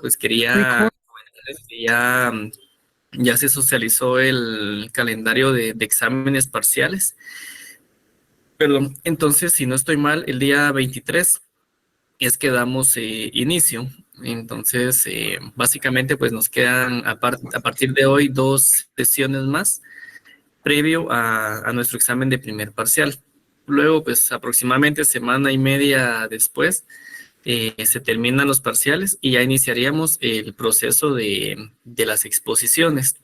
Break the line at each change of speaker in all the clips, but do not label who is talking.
pues quería comentarles que ya se socializó el calendario de exámenes parciales. Perdón, entonces, si no estoy mal, el día 23 es que damos inicio. Entonces, básicamente, pues nos quedan a partir de hoy 2 sesiones más previo a nuestro examen de primer parcial. Luego, pues aproximadamente semana y media después, se terminan los parciales y ya iniciaríamos el proceso de las exposiciones.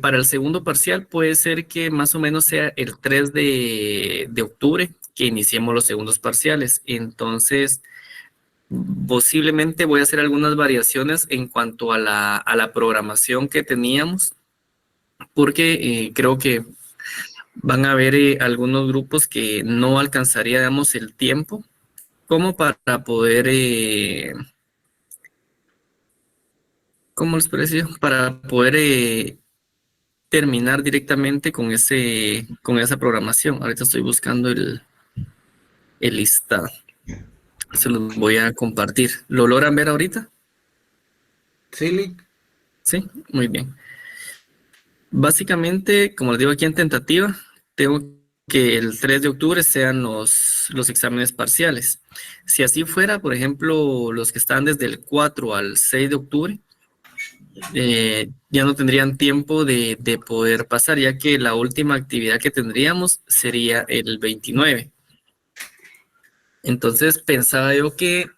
Para el segundo parcial puede ser que más o menos sea el 3 de octubre que iniciemos los segundos parciales. Entonces, posiblemente voy a hacer algunas variaciones en cuanto a la programación que teníamos, porque creo que van a haber algunos grupos que no alcanzaríamos el tiempo como para poder, ¿cómo les pareció? Para poder terminar directamente con esa programación. Ahorita estoy buscando el listado. Se los voy a compartir. ¿Lo logran ver ahorita?
Sí, Lick.
Sí, muy bien. Básicamente, como les digo aquí en tentativa, tengo que el 3 de octubre sean los exámenes parciales. Si así fuera, por ejemplo, los que están desde el 4 al 6 de octubre, ya no tendrían tiempo de poder pasar, ya que la última actividad que tendríamos sería el 29. Entonces pensaba yo que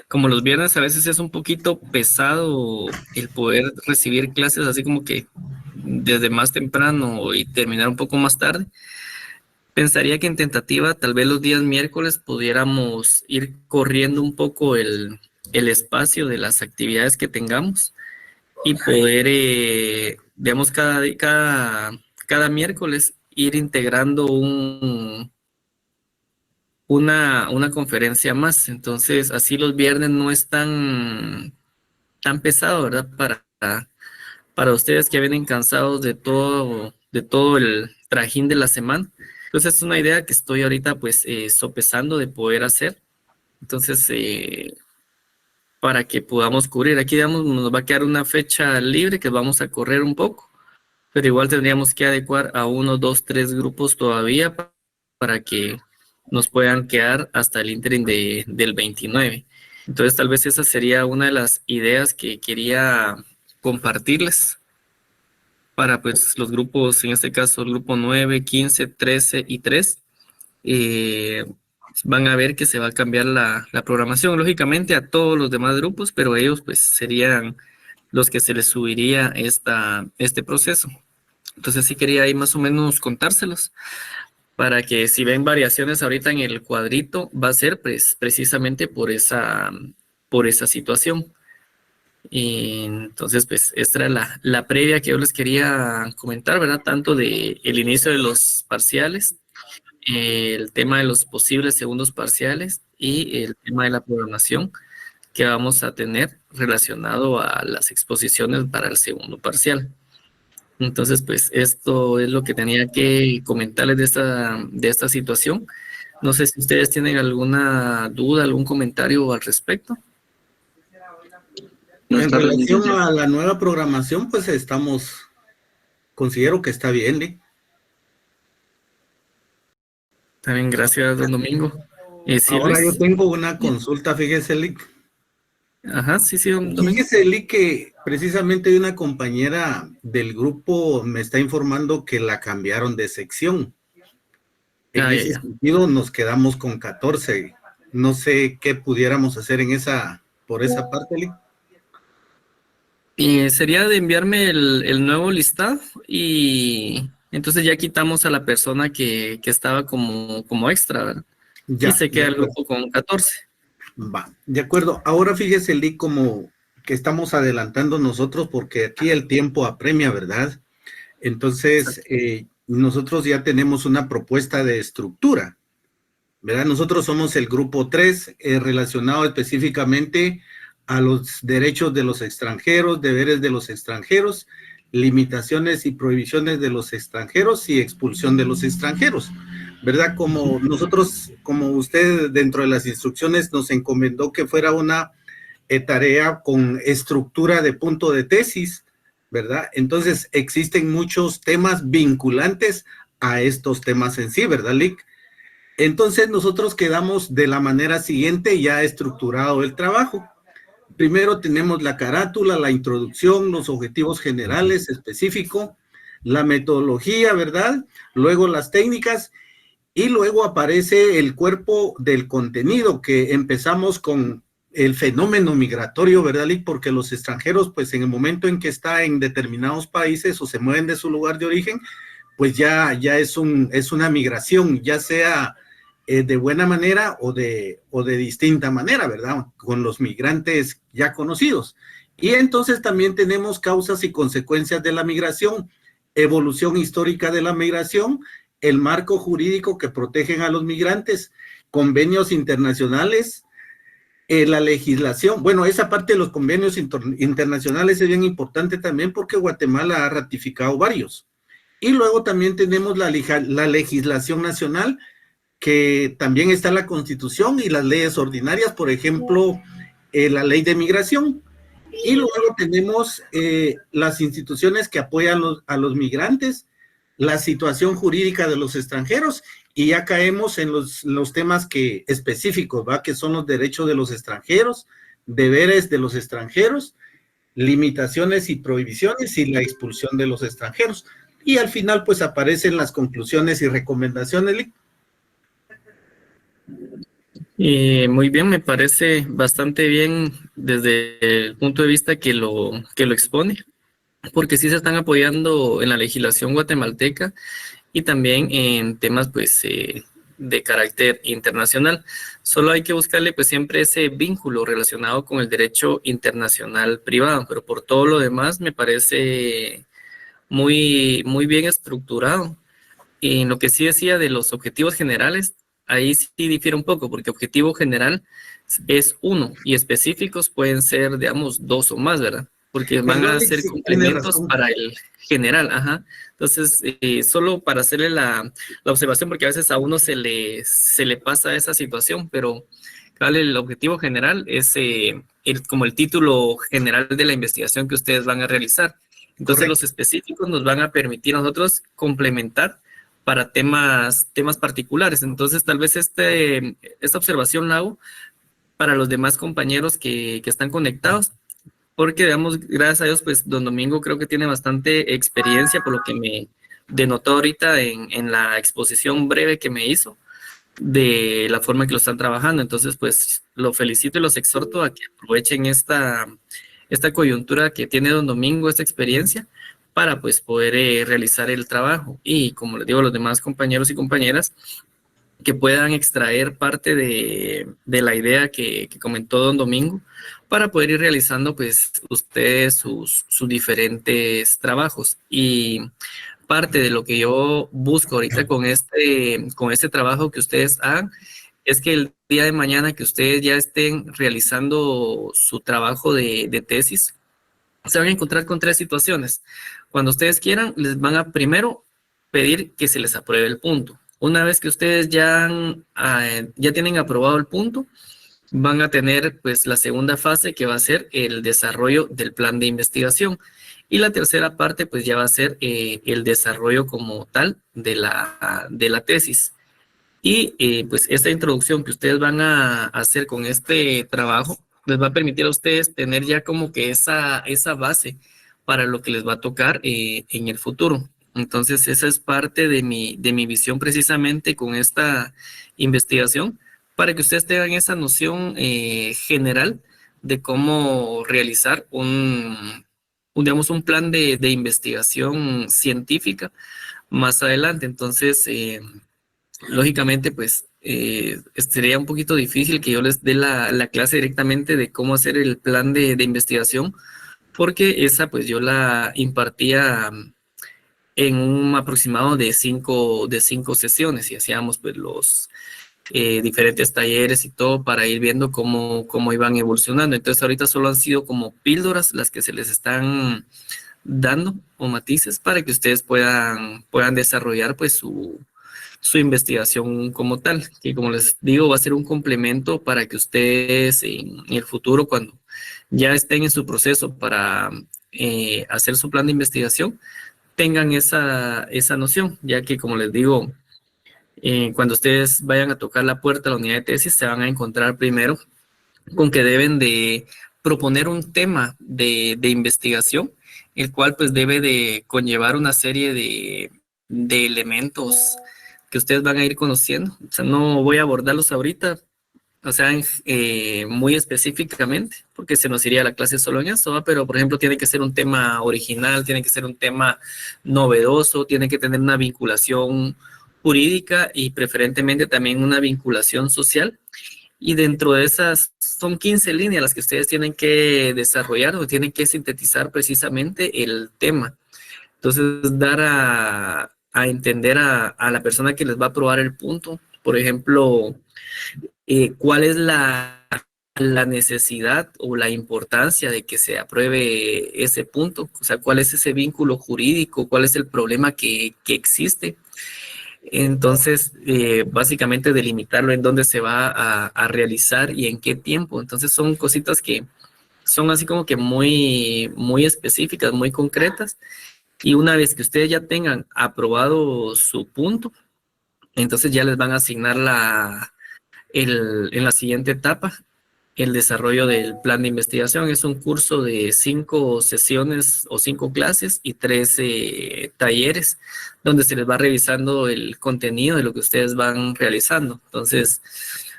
como los viernes a veces es un poquito pesado el poder recibir clases así como que desde más temprano y terminar un poco más tarde, pensaría que en tentativa tal vez los días miércoles pudiéramos ir corriendo un poco el espacio de las actividades que tengamos y poder, digamos, cada miércoles ir integrando una conferencia más. Entonces, así los viernes no es tan pesado, ¿verdad? Para ustedes que vienen cansados de todo el trajín de la semana. Entonces, es una idea que estoy ahorita, pues, sopesando de poder hacer. Entonces, para que podamos cubrir. Aquí, digamos, nos va a quedar una fecha libre que vamos a correr un poco, pero igual tendríamos que adecuar a 1, 2, 3 grupos todavía para que nos puedan quedar hasta el ínterin del 29. Entonces, tal vez esa sería una de las ideas que quería compartirles para pues los grupos, en este caso, el grupo 9, 15, 13 y 3. Van a ver que se va a cambiar la programación, lógicamente, a todos los demás grupos, pero ellos pues serían los que se les subiría este proceso. Entonces sí quería ahí más o menos contárselos para que si ven variaciones ahorita en el cuadrito, va a ser pues, precisamente por esa situación. Y entonces, pues, esta era la previa que yo les quería comentar, ¿verdad? Tanto de el inicio de los parciales, el tema de los posibles segundos parciales y el tema de la programación que vamos a tener relacionado a las exposiciones para el segundo parcial. Entonces, pues, esto es lo que tenía que comentarles de esta situación. No sé si ustedes tienen alguna duda, algún comentario al respecto.
En relación a la nueva programación, pues considero que está bien, Lick.
Está bien, gracias, don Domingo. Sí,
Ahora
Luis.
yo tengo una consulta, fíjese, Lick.
Ajá, sí, don Domingo.
Fíjese, Lick, que precisamente una compañera del grupo me está informando que la cambiaron de sección. En ese sentido, nos quedamos con 14. No sé qué pudiéramos hacer por esa parte, Lick.
Sería de enviarme el nuevo listado y entonces ya quitamos a la persona que estaba como extra, ¿verdad?
Ya,
y se queda el grupo con 14.
Va, de acuerdo. Ahora fíjese, Lick, como que estamos adelantando nosotros porque aquí el tiempo apremia, ¿verdad? Entonces, nosotros ya tenemos una propuesta de estructura, ¿verdad? Nosotros somos el grupo 3, relacionado específicamente a los derechos de los extranjeros, deberes de los extranjeros, limitaciones y prohibiciones de los extranjeros y expulsión de los extranjeros, ¿verdad? Como nosotros, como usted dentro de las instrucciones nos encomendó que fuera una tarea con estructura de punto de tesis, ¿verdad? Entonces existen muchos temas vinculantes a estos temas en sí, ¿verdad, Lick? Entonces nosotros quedamos de la manera siguiente, ya estructurado el trabajo. Primero tenemos la carátula, la introducción, los objetivos generales específicos, la metodología, ¿verdad? Luego las técnicas y luego aparece el cuerpo del contenido, que empezamos con el fenómeno migratorio, ¿verdad, Lick? Porque los extranjeros, pues en el momento en que está en determinados países o se mueven de su lugar de origen, pues ya es una migración, ya sea de buena manera o de distinta manera, ¿verdad? Con los migrantes ya conocidos. Y entonces también tenemos causas y consecuencias de la migración, evolución histórica de la migración, el marco jurídico que protegen a los migrantes, convenios internacionales, la legislación. Bueno, esa parte de los convenios internacionales es bien importante también porque Guatemala ha ratificado varios. Y luego también tenemos la legislación nacional, que también está la Constitución y las leyes ordinarias, por ejemplo, la ley de migración. Y luego tenemos las instituciones que apoyan a los migrantes, la situación jurídica de los extranjeros, y ya caemos en los temas específicos, ¿va? Que son los derechos de los extranjeros, deberes de los extranjeros, limitaciones y prohibiciones y la expulsión de los extranjeros. Y al final, pues aparecen las conclusiones y recomendaciones.
Muy bien, me parece bastante bien desde el punto de vista que lo expone, porque sí se están apoyando en la legislación guatemalteca y también en temas pues de carácter internacional. Solo hay que buscarle pues siempre ese vínculo relacionado con el derecho internacional privado, pero por todo lo demás me parece muy bien estructurado. Y en lo que sí decía de los objetivos generales, ahí sí difiere un poco, porque objetivo general es uno y específicos pueden ser, digamos, dos o más, ¿verdad? Porque van a ser complementos para el general, ajá. Entonces, solo para hacerle la observación, porque a veces a uno se le pasa esa situación, pero claro, el objetivo general es como el título general de la investigación que ustedes van a realizar. Entonces, correcto, los específicos nos van a permitir a nosotros complementar para temas particulares. Entonces, tal vez esta observación la hago para los demás compañeros que están conectados, porque, digamos, gracias a Dios, pues, don Domingo creo que tiene bastante experiencia, por lo que me denotó ahorita en la exposición breve que me hizo, de la forma en que lo están trabajando. Entonces, pues, lo felicito y los exhorto a que aprovechen esta coyuntura que tiene don Domingo, esta experiencia, para pues poder realizar el trabajo. Y como les digo a los demás compañeros y compañeras, que puedan extraer parte de la idea que comentó don Domingo, para poder ir realizando pues ustedes sus diferentes trabajos. Y parte de lo que yo busco ahorita con este trabajo que ustedes hagan, es que el día de mañana que ustedes ya estén realizando su trabajo de tesis, se van a encontrar con tres situaciones. Cuando ustedes quieran, les van a primero pedir que se les apruebe el punto. Una vez que ustedes ya tienen aprobado el punto, van a tener pues la segunda fase, que va a ser el desarrollo del plan de investigación. Y la tercera parte pues ya va a ser el desarrollo como tal de la tesis. Y pues esta introducción que ustedes van a hacer con este trabajo les va a permitir a ustedes tener ya como que esa base para lo que les va a tocar en el futuro. Entonces esa es parte de mi visión precisamente con esta investigación, para que ustedes tengan esa noción general de cómo realizar digamos, un plan de investigación científica más adelante. Entonces, lógicamente, pues sería un poquito difícil que yo les dé la clase directamente de cómo hacer el plan de investigación, porque esa pues yo la impartía en un aproximado de cinco sesiones, y hacíamos pues los diferentes talleres y todo para ir viendo cómo iban evolucionando. Entonces ahorita solo han sido como píldoras las que se les están dando, o matices, para que ustedes puedan desarrollar pues su investigación como tal, que como les digo va a ser un complemento para que ustedes en el futuro, cuando ya estén en su proceso para hacer su plan de investigación, tengan esa noción, ya que como les digo, cuando ustedes vayan a tocar la puerta a la unidad de tesis, se van a encontrar primero con que deben de proponer un tema de investigación, el cual pues debe de conllevar una serie de elementos que ustedes van a ir conociendo. O sea, no voy a abordarlos ahorita, o sea, muy específicamente, porque se nos iría la clase solo en eso, ¿va? Pero por ejemplo tiene que ser un tema original, tiene que ser un tema novedoso, tiene que tener una vinculación jurídica y preferentemente también una vinculación social. Y dentro de esas son 15 líneas las que ustedes tienen que desarrollar o tienen que sintetizar precisamente el tema. Entonces, dar a entender a la persona que les va a probar el punto, por ejemplo, cuál es la necesidad o la importancia de que se apruebe ese punto, o sea, cuál es ese vínculo jurídico, cuál es el problema que existe. Entonces, básicamente delimitarlo en dónde se va a realizar y en qué tiempo. Entonces, son cositas que son así como que muy específicas, muy concretas. Y una vez que ustedes ya tengan aprobado su punto, entonces ya les van a asignar en la siguiente etapa el desarrollo del plan de investigación. Es un curso de 5 sesiones o 5 clases y 13 talleres, donde se les va revisando el contenido de lo que ustedes van realizando. Entonces,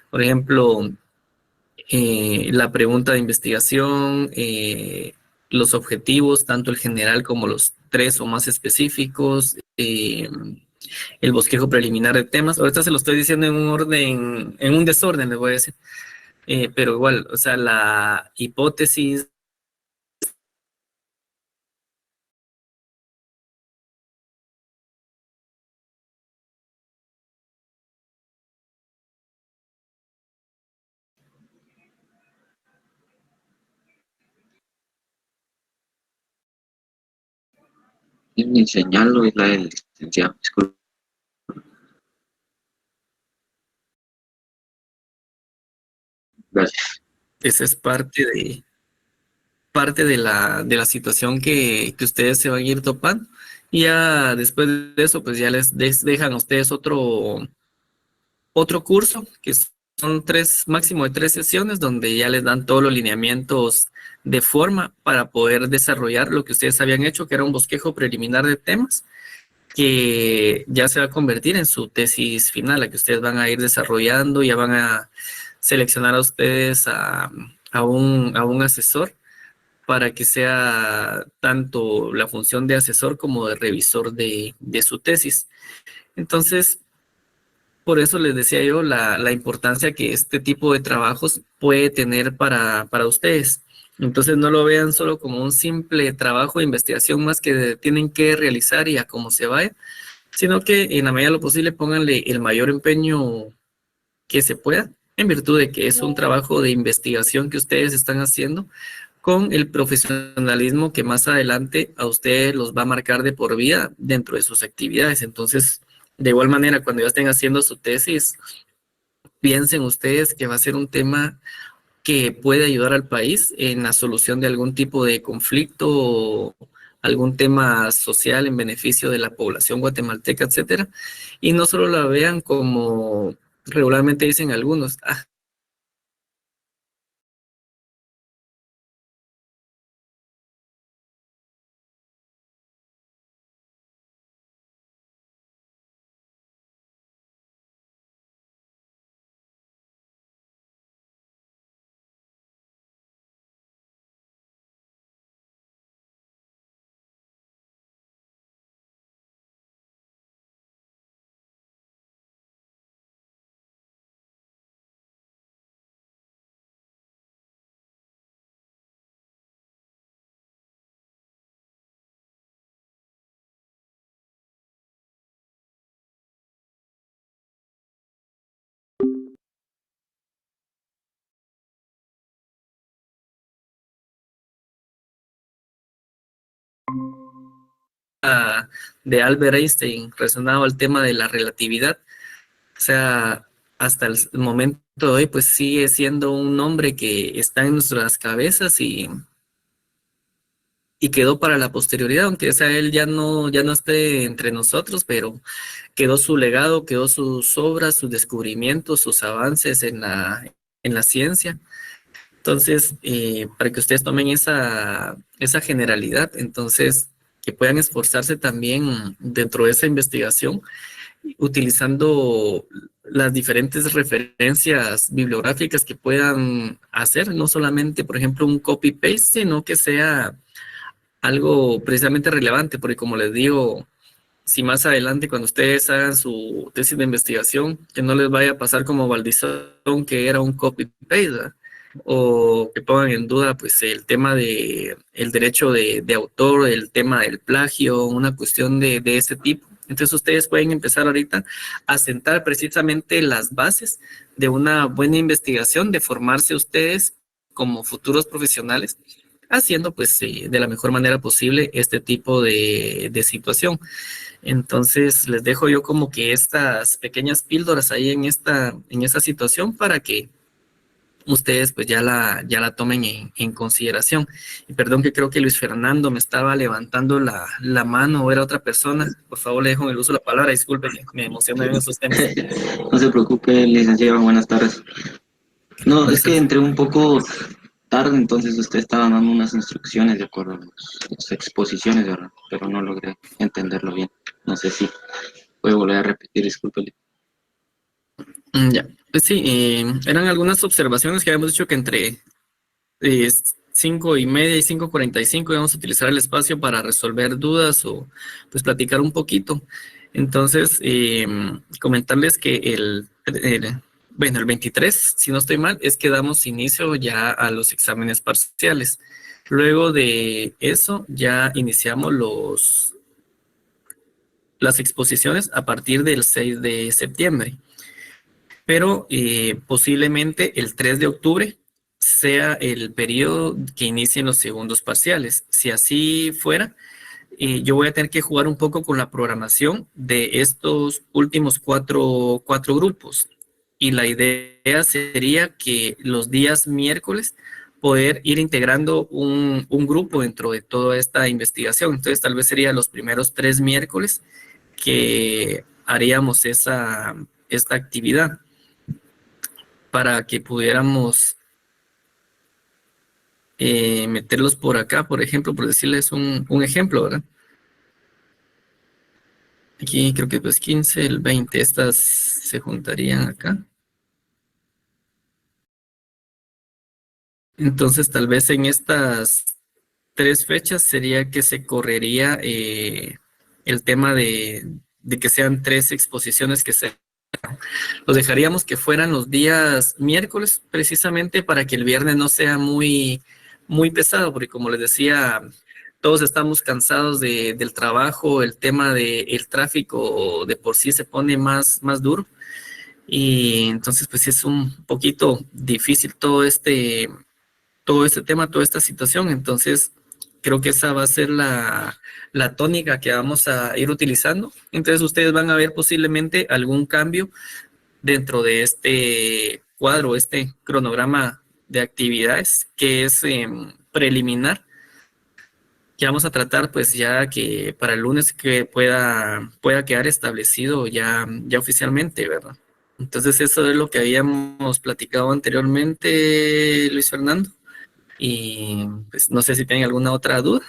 por ejemplo, la pregunta de investigación, los objetivos, tanto el general como los 3 o más específicos, el bosquejo preliminar de temas. Ahorita se lo estoy diciendo en un orden, en un desorden, les voy a decir. Pero igual, o sea, la hipótesis,
Y mi señal no es la del licenciado, disculpe. Gracias.
esa es parte de la situación que ustedes se van a ir topando. Y ya después de eso, pues ya les dejan a ustedes otro curso, que son máximo de 3 sesiones, donde ya les dan todos los lineamientos de forma para poder desarrollar lo que ustedes habían hecho, que era un bosquejo preliminar de temas, que ya se va a convertir en su tesis final, la que ustedes van a ir desarrollando, ya van a seleccionar a ustedes a un asesor para que sea tanto la función de asesor como de revisor de su tesis. Entonces, por eso les decía yo la importancia que este tipo de trabajos puede tener para ustedes. Entonces no lo vean solo como un simple trabajo de investigación más que tienen que realizar y a cómo se vaya, sino que en la medida de lo posible pónganle el mayor empeño que se pueda, en virtud de que es un trabajo de investigación que ustedes están haciendo con el profesionalismo que más adelante a ustedes los va a marcar de por vida dentro de sus actividades. Entonces, de igual manera, cuando ya estén haciendo su tesis, piensen ustedes que va a ser un tema que puede ayudar al país en la solución de algún tipo de conflicto o algún tema social en beneficio de la población guatemalteca, etcétera. Y no solo la vean como regularmente dicen algunos, de Albert Einstein relacionado al tema de la relatividad. O sea, hasta el momento de hoy pues sigue siendo un nombre que está en nuestras cabezas y quedó para la posterioridad, aunque sea él ya no esté entre nosotros, pero quedó su legado, quedó sus obras, sus descubrimientos, sus avances en la ciencia. Entonces, para que ustedes tomen esa generalidad, entonces, que puedan esforzarse también dentro de esa investigación, utilizando las diferentes referencias bibliográficas que puedan hacer, no solamente, por ejemplo, un copy-paste, sino que sea algo precisamente relevante, porque como les digo, si más adelante cuando ustedes hagan su tesis de investigación, que no les vaya a pasar como Valdizón, que era un copy-paste, ¿verdad? O que pongan en duda pues el tema de el derecho de autor, el tema del plagio, una cuestión de ese tipo. Entonces ustedes pueden empezar ahorita a sentar precisamente las bases de una buena investigación, de formarse ustedes como futuros profesionales, haciendo pues de la mejor manera posible este tipo de situación. Entonces les dejo yo como que estas pequeñas píldoras ahí en esta situación para que ustedes pues ya la tomen en consideración. Y perdón que creo que Luis Fernando me estaba levantando la mano o era otra persona. Por favor, le dejo el uso de la palabra. Disculpe que me emocionan esos temas.
No se preocupe, licenciado, buenas tardes. No, es que
Gracias.
entré un poco tarde, entonces usted estaba dando unas instrucciones de acuerdo a las exposiciones, ¿verdad? Pero no logré entenderlo bien. No sé si puede volver a repetir, discúlpele.
Ya. Pues sí, eran algunas observaciones que habíamos dicho que entre 5:30 y 5:45 íbamos a utilizar el espacio para resolver dudas o pues platicar un poquito. Entonces, comentarles que bueno, el 23, si no estoy mal, es que damos inicio ya a los exámenes parciales. Luego de eso ya iniciamos las exposiciones a partir del 6 de septiembre. Pero posiblemente el 3 de octubre sea el periodo que inicien los segundos parciales. Si así fuera, yo voy a tener que jugar un poco con la programación de estos últimos cuatro grupos. Y la idea sería que los días miércoles poder ir integrando un grupo dentro de toda esta investigación. Entonces, tal vez serían los primeros 3 miércoles que haríamos esta actividad para que pudiéramos meterlos por acá, por ejemplo, por decirles un ejemplo, ¿verdad? Aquí creo que pues 15, el 20, estas se juntarían acá. Entonces, tal vez en estas 3 fechas sería que se correría el tema de que sean 3 exposiciones que se... Los dejaríamos que fueran los días miércoles, precisamente para que el viernes no sea muy pesado, porque como les decía, todos estamos cansados del trabajo, el tema del tráfico de por sí se pone más duro, y entonces pues sí es un poquito difícil todo este tema, toda esta situación. Entonces creo que esa va a ser la tónica que vamos a ir utilizando. Entonces ustedes van a ver posiblemente algún cambio dentro de este cuadro, este cronograma de actividades que es preliminar, que vamos a tratar pues ya que para el lunes que pueda quedar establecido ya oficialmente, ¿verdad? Entonces eso es lo que habíamos platicado anteriormente, Luis Fernando, y pues no sé si tienen alguna otra duda.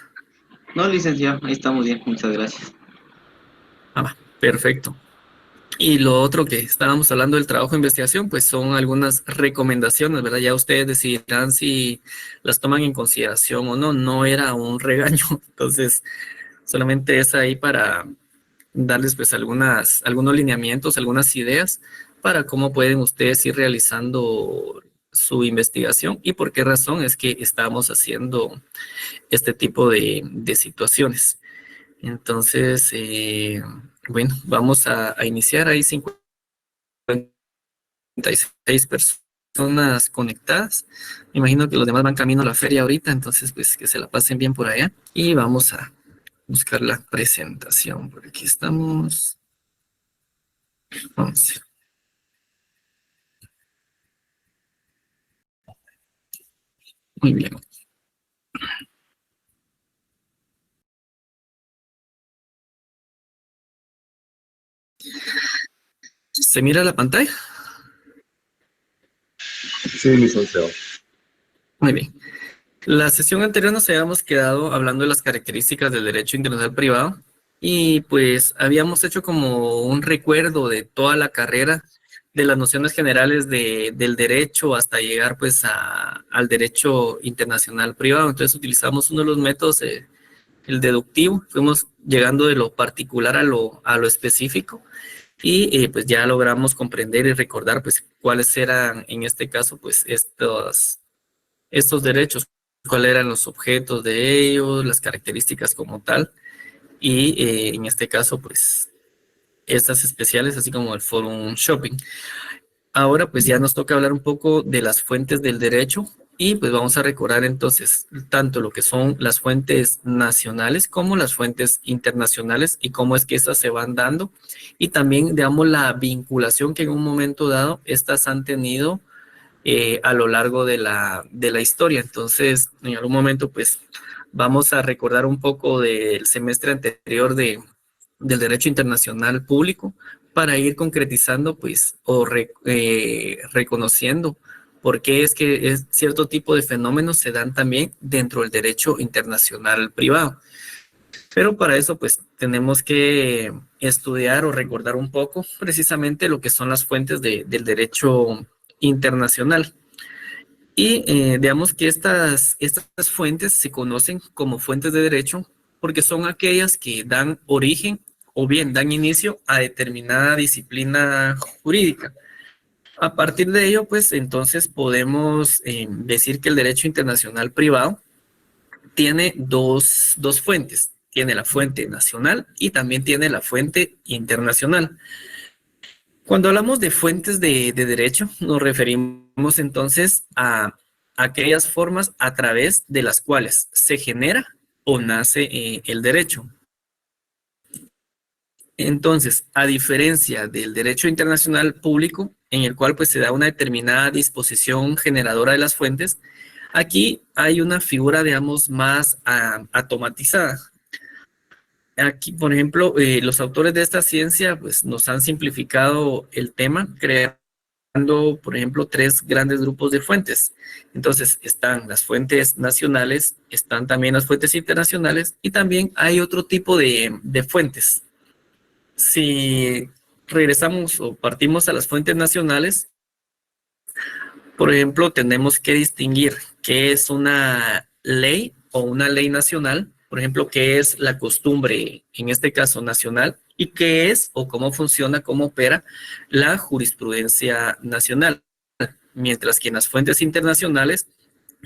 No, licenciado, ahí estamos bien, muchas gracias.
Perfecto. Y lo otro que estábamos hablando del trabajo de investigación, pues son algunas recomendaciones, ¿verdad? Ya ustedes decidirán si las toman en consideración o no. No era un regaño, entonces solamente es ahí para darles pues algunos lineamientos, algunas ideas para cómo pueden ustedes ir realizando su investigación y por qué razón es que estamos haciendo este tipo de situaciones. Entonces, bueno, vamos a iniciar ahí 56 personas conectadas. Me imagino que los demás van camino a la feria ahorita, entonces pues que se la pasen bien por allá. Y vamos a buscar la presentación. Por aquí estamos. 11. Muy bien. ¿Se mira la pantalla?
Sí, licenciado.
Muy bien. La sesión anterior nos habíamos quedado hablando de las características del derecho internacional privado y pues habíamos hecho como un recuerdo de toda la carrera de las nociones generales del derecho hasta llegar pues al derecho internacional privado. Entonces utilizamos uno de los métodos, el deductivo, fuimos llegando de lo particular a lo específico y pues ya logramos comprender y recordar pues cuáles eran en este caso pues estos derechos, cuáles eran los objetos de ellos, las características como tal, y en este caso, pues, estas especiales, así como el forum shopping. Ahora, pues, ya nos toca hablar un poco de las fuentes del derecho, y pues vamos a recordar entonces tanto lo que son las fuentes nacionales como las fuentes internacionales y cómo es que estas se van dando, y también, digamos, la vinculación que en un momento dado estas han tenido a lo largo de la historia. Entonces, en algún momento, pues, vamos a recordar un poco del semestre anterior del Derecho Internacional Público para ir concretizando, pues, reconociendo por qué es que cierto tipo de fenómenos se dan también dentro del derecho internacional privado. Pero para eso, pues, tenemos que estudiar o recordar un poco precisamente lo que son las fuentes del derecho internacional. Y digamos que estas fuentes se conocen como fuentes de derecho porque son aquellas que dan origen o bien dan inicio a determinada disciplina jurídica. A partir de ello, pues entonces podemos decir que el derecho internacional privado tiene dos fuentes. Tiene la fuente nacional y también tiene la fuente internacional. Cuando hablamos de fuentes de derecho, nos referimos entonces a aquellas formas a través de las cuales se genera o nace el derecho. Entonces, a diferencia del derecho internacional público, en el cual pues se da una determinada disposición generadora de las fuentes, aquí hay una figura, digamos, más automatizada. Aquí, por ejemplo, los autores de esta ciencia pues, nos han simplificado el tema, creando, por ejemplo, tres grandes grupos de fuentes. Entonces, están las fuentes nacionales, están también las fuentes internacionales y también hay otro tipo de fuentes. Si regresamos o partimos a las fuentes nacionales, por ejemplo, tenemos que distinguir qué es una ley o una ley nacional, por ejemplo, qué es la costumbre, en este caso nacional, y qué es o cómo funciona, cómo opera la jurisprudencia nacional. Mientras que en las fuentes internacionales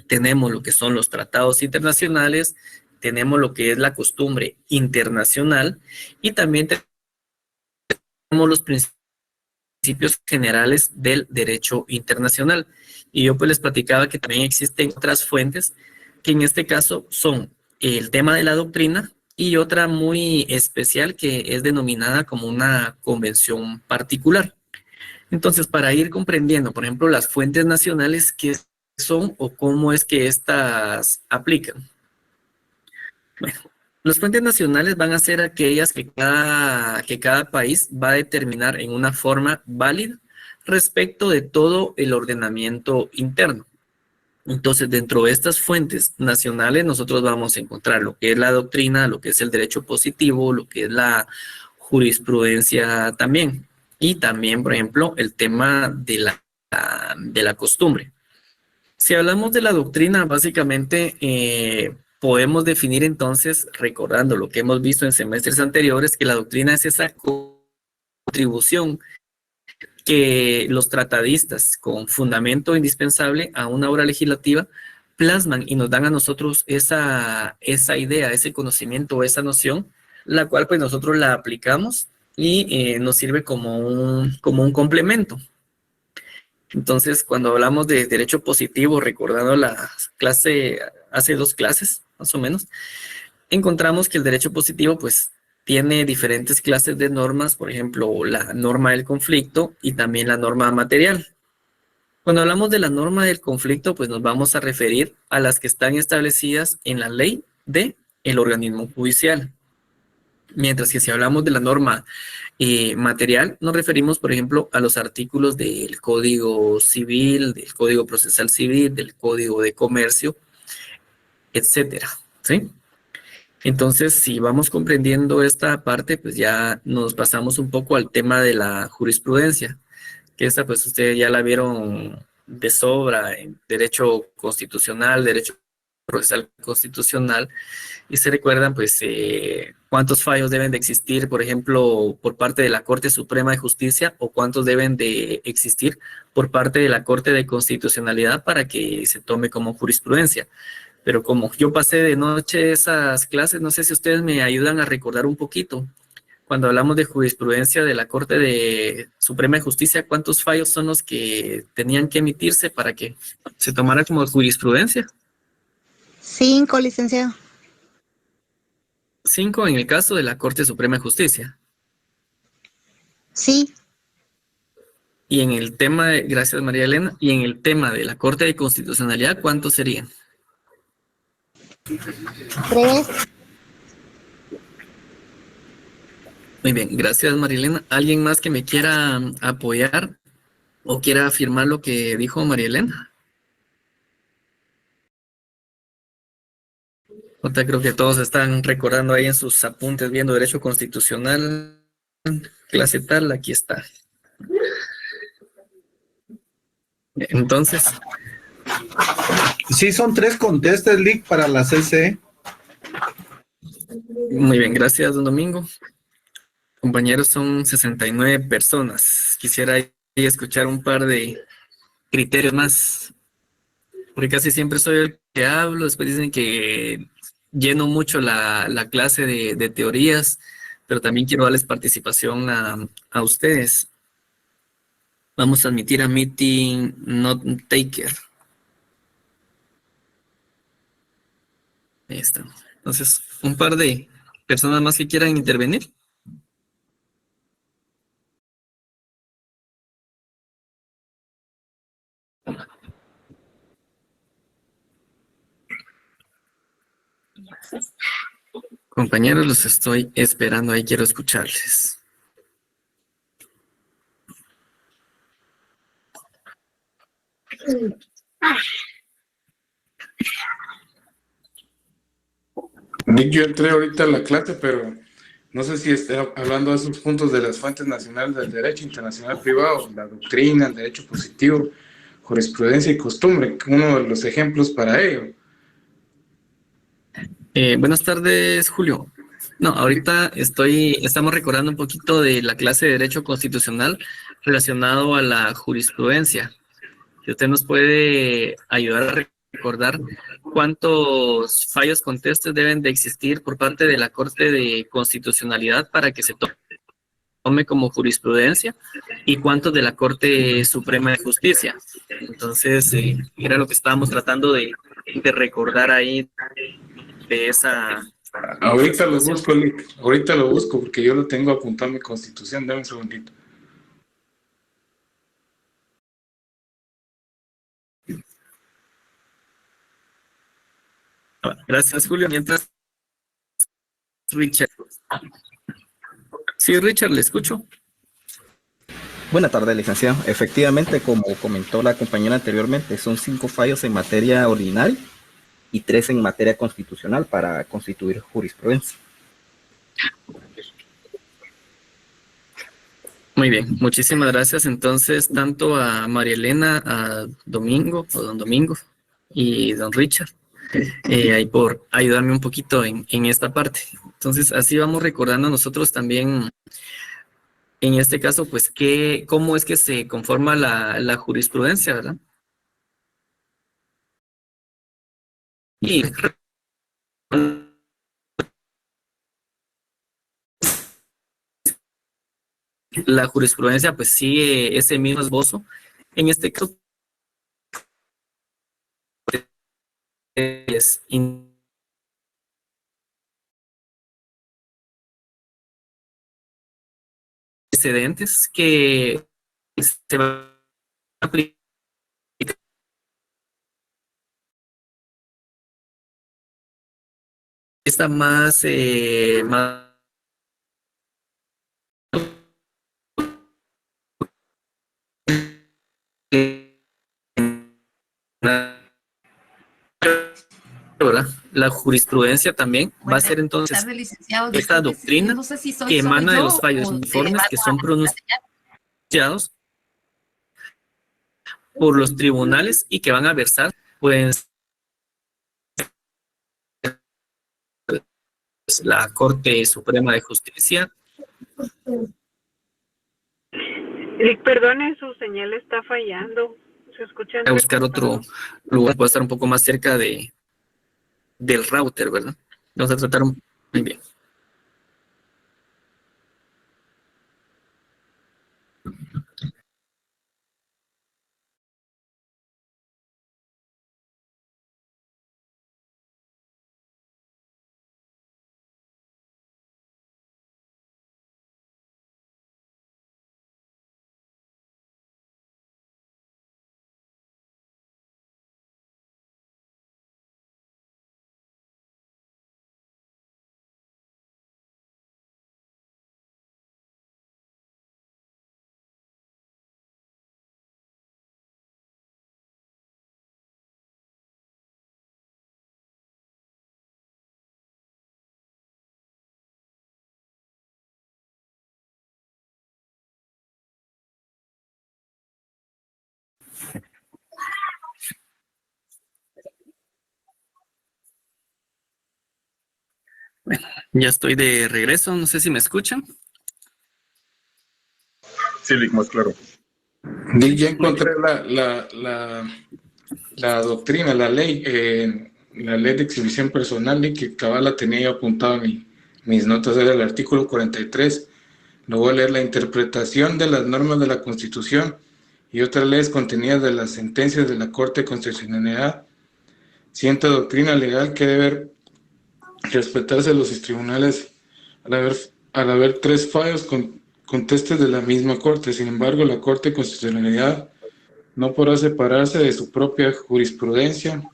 tenemos lo que son los tratados internacionales, tenemos lo que es la costumbre internacional y también tenemos los principios generales del derecho internacional. Y yo pues les platicaba que también existen otras fuentes que en este caso son el tema de la doctrina y otra muy especial que es denominada como una convención particular. Entonces, para ir comprendiendo, por ejemplo, las fuentes nacionales, qué son o cómo es que éstas aplican. Bueno, las fuentes nacionales van a ser aquellas que cada país va a determinar en una forma válida respecto de todo el ordenamiento interno. Entonces, dentro de estas fuentes nacionales, nosotros vamos a encontrar lo que es la doctrina, lo que es el derecho positivo, lo que es la jurisprudencia también. Y también, por ejemplo, el tema de la costumbre. Si hablamos de la doctrina, básicamente podemos definir entonces, recordando lo que hemos visto en semestres anteriores, que la doctrina es esa contribución que los tratadistas con fundamento indispensable a una obra legislativa plasman y nos dan a nosotros esa idea, ese conocimiento, esa noción, la cual pues nosotros la aplicamos y nos sirve como un complemento. Entonces, cuando hablamos de derecho positivo, recordando la clase, hace 2 clases, más o menos, encontramos que el derecho positivo, pues, tiene diferentes clases de normas, por ejemplo, la norma del conflicto y también la norma material. Cuando hablamos de la norma del conflicto, pues nos vamos a referir a las que están establecidas en la ley de el organismo judicial. Mientras que si hablamos de la norma material, nos referimos, por ejemplo, a los artículos del Código Civil, del Código Procesal Civil, del Código de Comercio, etcétera, ¿sí? Entonces, si vamos comprendiendo esta parte, pues ya nos pasamos un poco al tema de la jurisprudencia, que esta pues ustedes ya la vieron de sobra en derecho constitucional, derecho procesal constitucional, y se recuerdan pues cuántos fallos deben de existir, por ejemplo, por parte de la Corte Suprema de Justicia o cuántos deben de existir por parte de la Corte de Constitucionalidad para que se tome como jurisprudencia. Pero como yo pasé de noche esas clases, no sé si ustedes me ayudan a recordar un poquito. Cuando hablamos de jurisprudencia de la Corte de Suprema de Justicia, ¿cuántos fallos son los que tenían que emitirse para que se tomara como jurisprudencia?
5, licenciado.
5 en el caso de la Corte Suprema de Justicia.
Sí,
Y en el tema de, gracias María Elena, y en el tema de la Corte de Constitucionalidad, ¿cuántos serían?
3.
Muy bien, gracias María Elena. ¿Alguien más que me quiera apoyar o quiera afirmar lo que dijo María Elena? Ahorita creo que todos están recordando ahí en sus apuntes, viendo derecho constitucional, clase tal, aquí está. Entonces,
Sí, son 3 contestes, Lick, para la CC.
muy bien, gracias, don Domingo. Compañeros, son 69 personas. Quisiera ahí escuchar un par de criterios más, porque casi siempre soy el que hablo, después dicen que lleno mucho la clase de teorías, pero también quiero darles participación a ustedes. Vamos a admitir a meeting not taker. Ahí está. Entonces, un par de personas más que quieran intervenir. Compañeros, los estoy esperando ahí, quiero escucharles.
Nick, yo entré ahorita a la clase, pero no sé si está hablando de esos puntos de las fuentes nacionales del derecho internacional privado, la doctrina, el derecho positivo, jurisprudencia y costumbre, uno de los ejemplos para ello.
Buenas tardes, Julio. No, ahorita estamos recordando un poquito de la clase de Derecho Constitucional relacionado a la jurisprudencia. Si usted nos puede ayudar a recordar cuántos fallos contestes deben de existir por parte de la Corte de Constitucionalidad para que se tome como jurisprudencia y cuántos de la Corte Suprema de Justicia. Entonces, era lo que estábamos tratando de recordar ahí de esa...
Ahorita lo busco, Nick, ahorita lo busco porque yo lo tengo apuntado en mi constitución, dame un segundito.
Gracias, Julio. Mientras, Richard. Sí, Richard, le escucho.
Buenas tardes, licenciado. Efectivamente, como comentó la compañera anteriormente, son 5 fallos en materia ordinaria y 3 en materia constitucional para constituir jurisprudencia.
Muy bien, muchísimas gracias entonces tanto a María Elena, a Domingo, o don Domingo, y don Richard, ahí por ayudarme un poquito en esta parte. Entonces, así vamos recordando nosotros también, en este caso, pues, cómo es que se conforma la jurisprudencia, ¿verdad? Y la jurisprudencia, pues, sigue ese mismo esbozo. En este caso, es antecedentes que se van a aplicar está más, más ¿verdad? La jurisprudencia también va a ser entonces esta doctrina
no sé si soy
que
solo
emana de
yo
los fallos
o de
uniformes
verdad
que son pronunciados por los tribunales y que van a versar pues la Corte Suprema de Justicia.
Perdone, su señal está fallando. Se escucha
A buscar otro lugar, puede estar un poco más cerca del router, ¿verdad? Vamos a tratar muy bien. Bueno, ya estoy de regreso, no sé si me escuchan.
Sí, Lick, más claro.
Dick, ya encontré la doctrina, la ley de exhibición personal, Dick, que cabal la tenía yo apuntado en mis notas, era el artículo 43. Lo voy a leer: la interpretación de las normas de la Constitución y otras leyes contenidas de las sentencias de la Corte de Constitucionalidad. Sienta doctrina legal que debe respetarse a los tribunales al haber tres fallos contestes de la misma Corte. Sin embargo, la Corte de Constitucionalidad no podrá separarse de su propia jurisprudencia,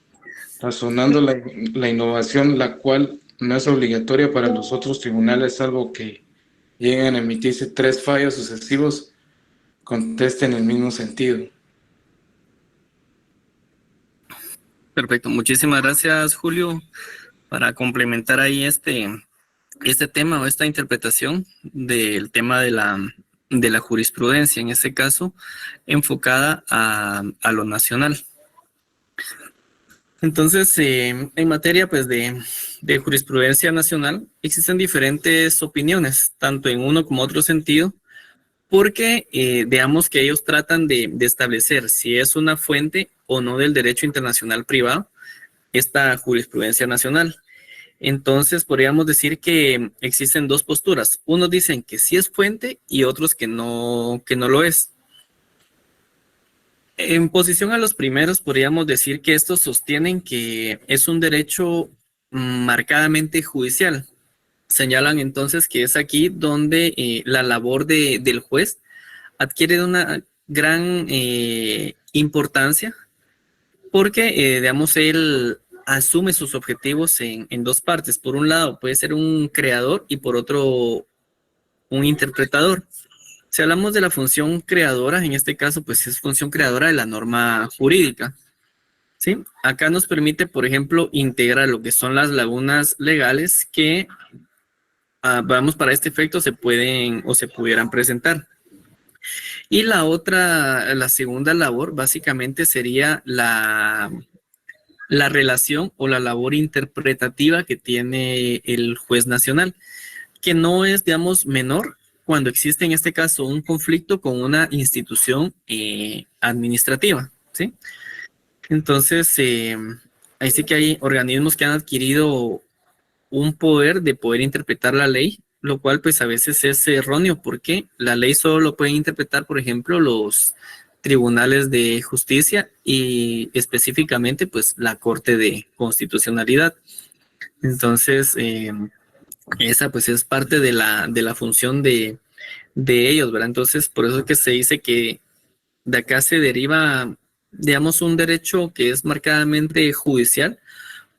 razonando la innovación, la cual no es obligatoria para los otros tribunales, salvo que lleguen a emitirse tres fallos sucesivos, contesten en el mismo sentido.
Perfecto, muchísimas gracias, Julio, para complementar ahí este tema o esta interpretación del tema de la jurisprudencia, en este caso, enfocada a lo nacional. Entonces, en materia pues de jurisprudencia nacional, existen diferentes opiniones, tanto en uno como otro sentido, porque veamos que ellos tratan de establecer si es una fuente o no del derecho internacional privado esta jurisprudencia nacional. Entonces, podríamos decir que existen dos posturas. Unos dicen que sí es fuente y otros que no lo es. En posición a los primeros, podríamos decir que estos sostienen que es un derecho marcadamente judicial. Señalan entonces que es aquí donde la labor del juez adquiere una gran importancia porque, digamos, él asume sus objetivos en dos partes. Por un lado, puede ser un creador y por otro, un interpretador. Si hablamos de la función creadora, en este caso, pues es función creadora de la norma jurídica. ¿Sí? Acá nos permite, por ejemplo, integrar lo que son las lagunas legales que, vamos, para este efecto se pueden o se pudieran presentar. Y la segunda labor, básicamente sería la relación o la labor interpretativa que tiene el juez nacional, que no es, digamos, menor cuando existe en este caso un conflicto con una institución administrativa, ¿sí? Entonces, ahí sí que hay organismos que han adquirido un poder de poder interpretar la ley, lo cual pues a veces es erróneo porque la ley solo lo pueden interpretar, por ejemplo, los tribunales de justicia y específicamente pues la Corte de Constitucionalidad. Entonces, esa pues es parte de la función de ellos, ¿verdad? Entonces, por eso es que se dice que de acá se deriva, digamos, un derecho que es marcadamente judicial,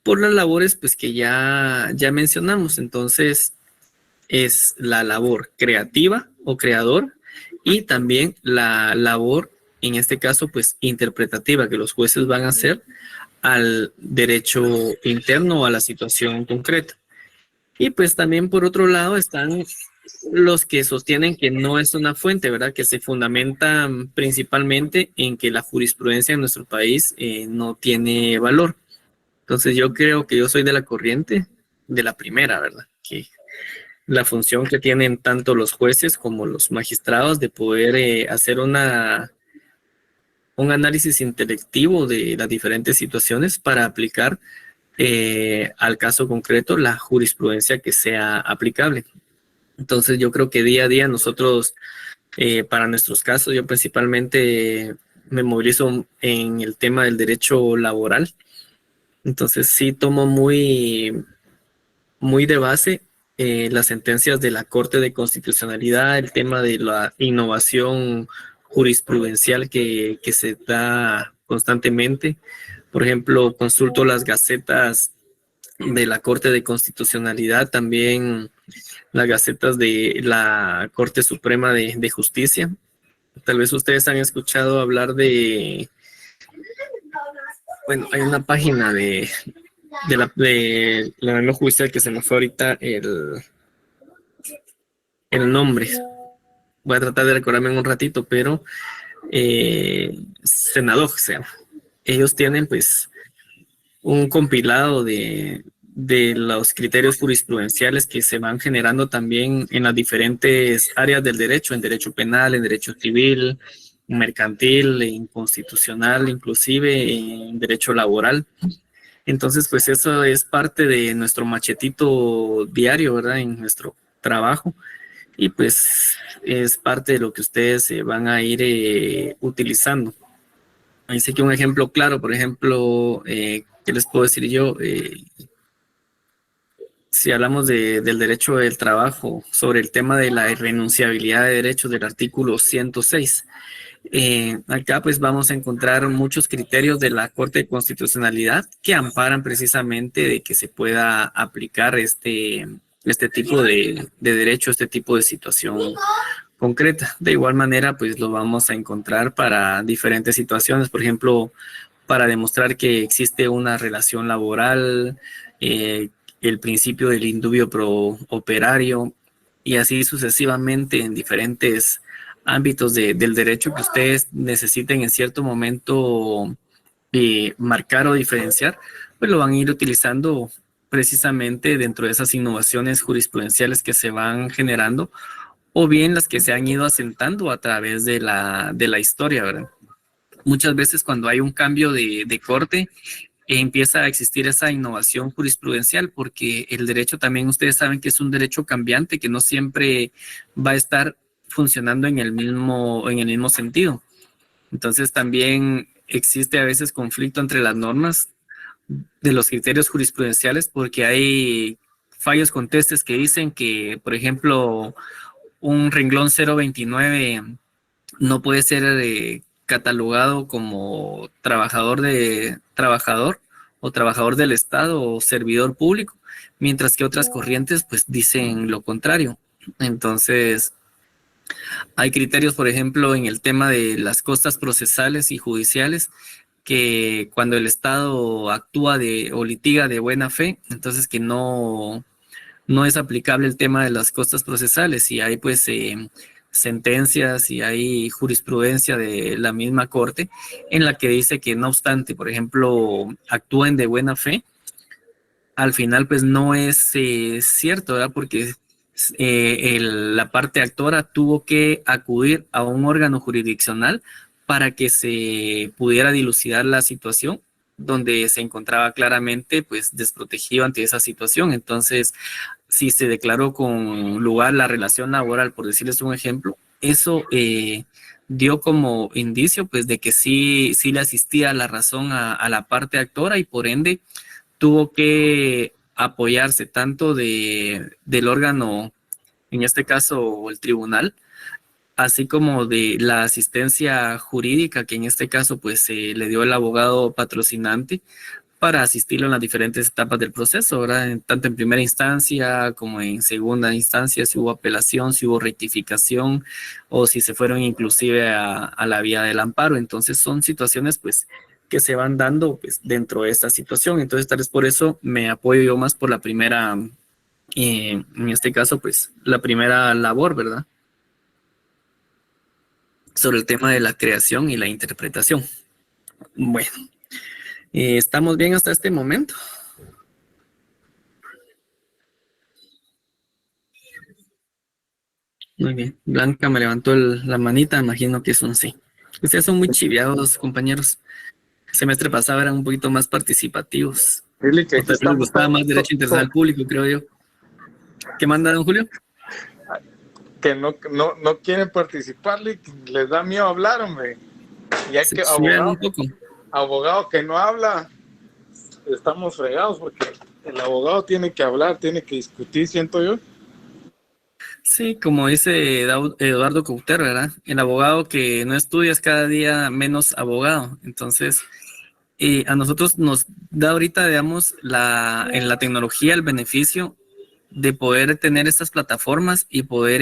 por las labores pues que ya mencionamos. Entonces es la labor creativa o creador y también la labor, en este caso pues interpretativa, que los jueces van a hacer al derecho interno o a la situación concreta. Y pues también por otro lado están los que sostienen que no es una fuente, ¿verdad? Que se fundamentan principalmente en que la jurisprudencia en nuestro país no tiene valor. Entonces yo creo que yo soy de la corriente de la primera, ¿verdad? Que la función que tienen tanto los jueces como los magistrados de poder hacer un análisis intelectivo de las diferentes situaciones para aplicar al caso concreto la jurisprudencia que sea aplicable. Entonces yo creo que día a día nosotros, para nuestros casos, yo principalmente me movilizo en el tema del derecho laboral. Entonces sí tomo muy de base las sentencias de la Corte de Constitucionalidad, el tema de la innovación jurisprudencial que se da constantemente. Por ejemplo, consulto las gacetas de la Corte de Constitucionalidad, también las gacetas de la Corte Suprema de Justicia. Tal vez ustedes han escuchado hablar de, bueno, hay una página de la norma judicial que se me fue ahorita el nombre. Voy a tratar de recordarme en un ratito, pero Senador, o sea, ellos tienen pues un compilado de los criterios jurisprudenciales que se van generando también en las diferentes áreas del derecho, en derecho penal, en derecho civil, mercantil, en constitucional, inclusive en derecho laboral. Entonces, pues eso es parte de nuestro machetito diario, ¿verdad? En nuestro trabajo. Y pues es parte de lo que ustedes van a ir utilizando. Ahí sé que un ejemplo claro, por ejemplo, ¿qué les puedo decir yo? Si hablamos del derecho del trabajo, sobre el tema de la irrenunciabilidad de derechos del artículo 106, acá pues vamos a encontrar muchos criterios de la Corte de Constitucionalidad que amparan precisamente de que se pueda aplicar este tipo de derecho, este tipo de situación concreta. De igual manera, pues lo vamos a encontrar para diferentes situaciones, por ejemplo, para demostrar que existe una relación laboral, el principio del indubio pro operario, y así sucesivamente en diferentes ámbitos del derecho que ustedes necesiten en cierto momento marcar o diferenciar, pues lo van a ir utilizando precisamente dentro de esas innovaciones jurisprudenciales que se van generando, o bien las que se han ido asentando a través de la historia, ¿verdad? Muchas veces cuando hay un cambio de corte, empieza a existir esa innovación jurisprudencial, porque el derecho también ustedes saben que es un derecho cambiante, que no siempre va a estar funcionando en el mismo sentido. Entonces también existe a veces conflicto entre las normas de los criterios jurisprudenciales, porque hay fallos contestes que dicen que, por ejemplo, un renglón 029 no puede ser catalogado como trabajador o trabajador del Estado o servidor público, mientras que otras corrientes pues dicen lo contrario. Entonces, hay criterios, por ejemplo, en el tema de las costas procesales y judiciales, que cuando el Estado actúa o litiga de buena fe, entonces que no es aplicable el tema de las costas procesales, y hay pues sentencias y hay jurisprudencia de la misma corte en la que dice que no obstante, por ejemplo, actúen de buena fe, al final pues no es cierto, ¿verdad? Porque la parte actora tuvo que acudir a un órgano jurisdiccional para que se pudiera dilucidar la situación, donde se encontraba claramente pues desprotegido ante esa situación. Entonces, si se declaró con lugar la relación laboral, por decirles un ejemplo, eso dio como indicio pues de que sí le asistía la razón a la parte actora, y por ende tuvo que apoyarse tanto del órgano, en este caso el tribunal, así como de la asistencia jurídica que en este caso pues le dio el abogado patrocinante, para asistirlo en las diferentes etapas del proceso, ¿verdad? Tanto en primera instancia como en segunda instancia, si hubo apelación, si hubo rectificación o si se fueron inclusive a la vía del amparo. Entonces son situaciones pues que se van dando pues dentro de esta situación. Entonces tal vez por eso me apoyo yo más por la primera, en este caso pues la primera labor, ¿verdad? Sobre el tema de la creación y la interpretación. Bueno. ¿Estamos bien hasta este momento? Muy bien. Blanca me levantó la manita, imagino que es un sí. Ustedes son muy chiviados, compañeros. El semestre pasado eran un poquito más participativos.
Dile que
O
aquí
tal vez les
estamos
gustaba más derecho internacional público, creo yo. ¿Qué manda, don Julio?
que no quieren participarle, les da miedo hablar, hombre. Y hay
Se
que
chivean un poco.
abogado que no habla, estamos fregados porque el abogado tiene que hablar, tiene que discutir, siento yo.
Sí, como dice Eduardo Couter, ¿verdad? El abogado que no estudia es cada día menos abogado. Entonces, a nosotros nos da ahorita, digamos, en la tecnología el beneficio de poder tener estas plataformas y poder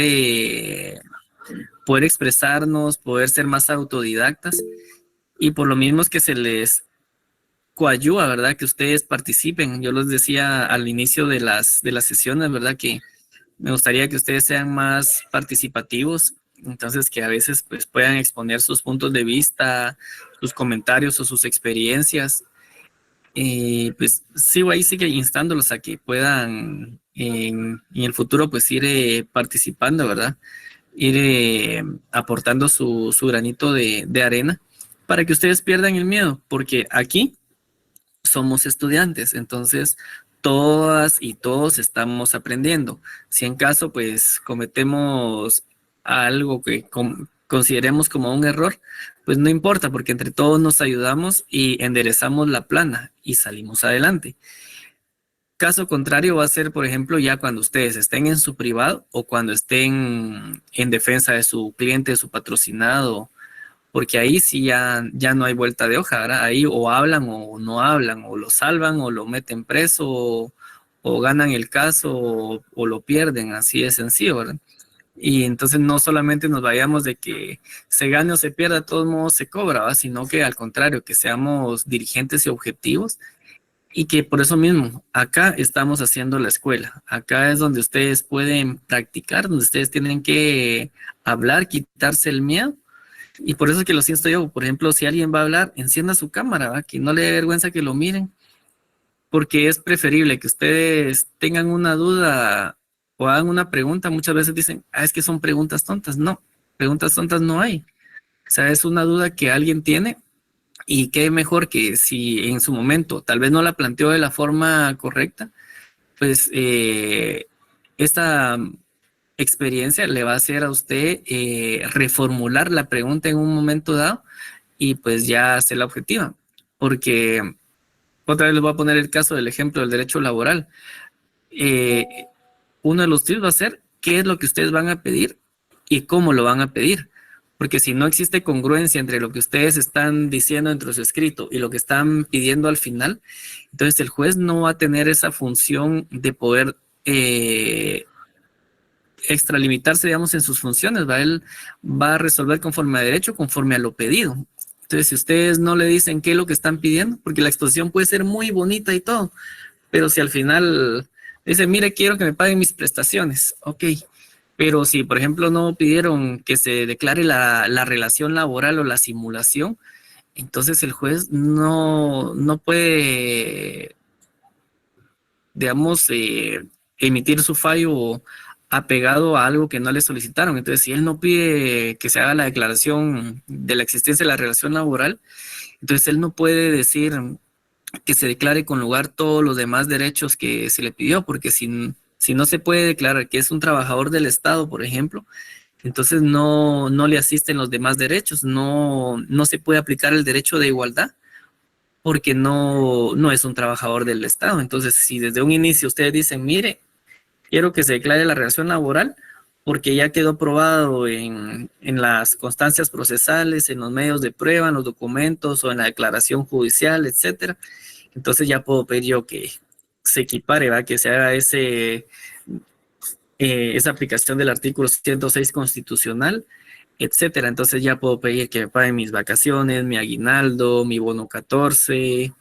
expresarnos, poder ser más autodidactas, y por lo mismo es que se les coayuda, ¿verdad? Que ustedes participen. Yo les decía al inicio de las sesiones, ¿verdad? Que me gustaría que ustedes sean más participativos, entonces que a veces pues puedan exponer sus puntos de vista, sus comentarios o sus experiencias. Pues sigo ahí, sigue instándolos a que puedan en el futuro pues ir participando, ¿verdad? Ir aportando su granito de arena para que ustedes pierdan el miedo, porque aquí somos estudiantes, entonces todas y todos estamos aprendiendo. Si en caso pues cometemos algo que consideremos como un error, pues no importa, porque entre todos nos ayudamos y enderezamos la plana y salimos adelante. Caso contrario va a ser, por ejemplo, ya cuando ustedes estén en su privado o cuando estén en defensa de su cliente, de su patrocinado, porque ahí sí ya no hay vuelta de hoja, ¿verdad? Ahí o hablan o no hablan, o lo salvan o lo meten preso, o ganan el caso o lo pierden, así de sencillo, ¿verdad? Y entonces no solamente nos vayamos de que se gane o se pierda, de todos modos se cobra, ¿verdad? Sino que al contrario, que seamos dirigentes y objetivos, y que por eso mismo, acá estamos haciendo la escuela, acá es donde ustedes pueden practicar, donde ustedes tienen que hablar, quitarse el miedo. Y por eso es que lo siento yo, por ejemplo, si alguien va a hablar, encienda su cámara, ¿verdad? Que no le dé vergüenza que lo miren, porque es preferible que ustedes tengan una duda o hagan una pregunta. Muchas veces dicen, es que son preguntas tontas. No, preguntas tontas no hay. O sea, es una duda que alguien tiene, y qué mejor que si en su momento tal vez no la planteó de la forma correcta, pues esta experiencia le va a hacer a usted reformular la pregunta en un momento dado y pues ya hacer la objetiva. Porque otra vez les voy a poner el caso del ejemplo del derecho laboral. Uno de los tips va a ser qué es lo que ustedes van a pedir y cómo lo van a pedir. Porque si no existe congruencia entre lo que ustedes están diciendo dentro de su escrito y lo que están pidiendo al final, entonces el juez no va a tener esa función de poder extralimitarse, digamos, en sus funciones, ¿va? Él va a resolver conforme a derecho, conforme a lo pedido. Entonces, si ustedes no le dicen qué es lo que están pidiendo, porque la exposición puede ser muy bonita y todo, pero si al final dicen, mire, quiero que me paguen mis prestaciones, ok, pero si, por ejemplo, no pidieron que se declare la relación laboral o la simulación, entonces el juez no puede, digamos, emitir su fallo apegado a algo que no le solicitaron. Entonces, si él no pide que se haga la declaración de la existencia de la relación laboral, entonces él no puede decir que se declare con lugar todos los demás derechos que se le pidió, porque si no se puede declarar que es un trabajador del Estado, por ejemplo, entonces no le asisten los demás derechos, no se puede aplicar el derecho de igualdad, porque no es un trabajador del Estado. Entonces, si desde un inicio ustedes dicen, mire, quiero que se declare la relación laboral, porque ya quedó probado en las constancias procesales, en los medios de prueba, en los documentos o en la declaración judicial, etcétera. Entonces ya puedo pedir yo que se equipare, ¿va? Que se haga esa aplicación del artículo 106 constitucional, etcétera. Entonces ya puedo pedir que me paguen mis vacaciones, mi aguinaldo, mi bono 14,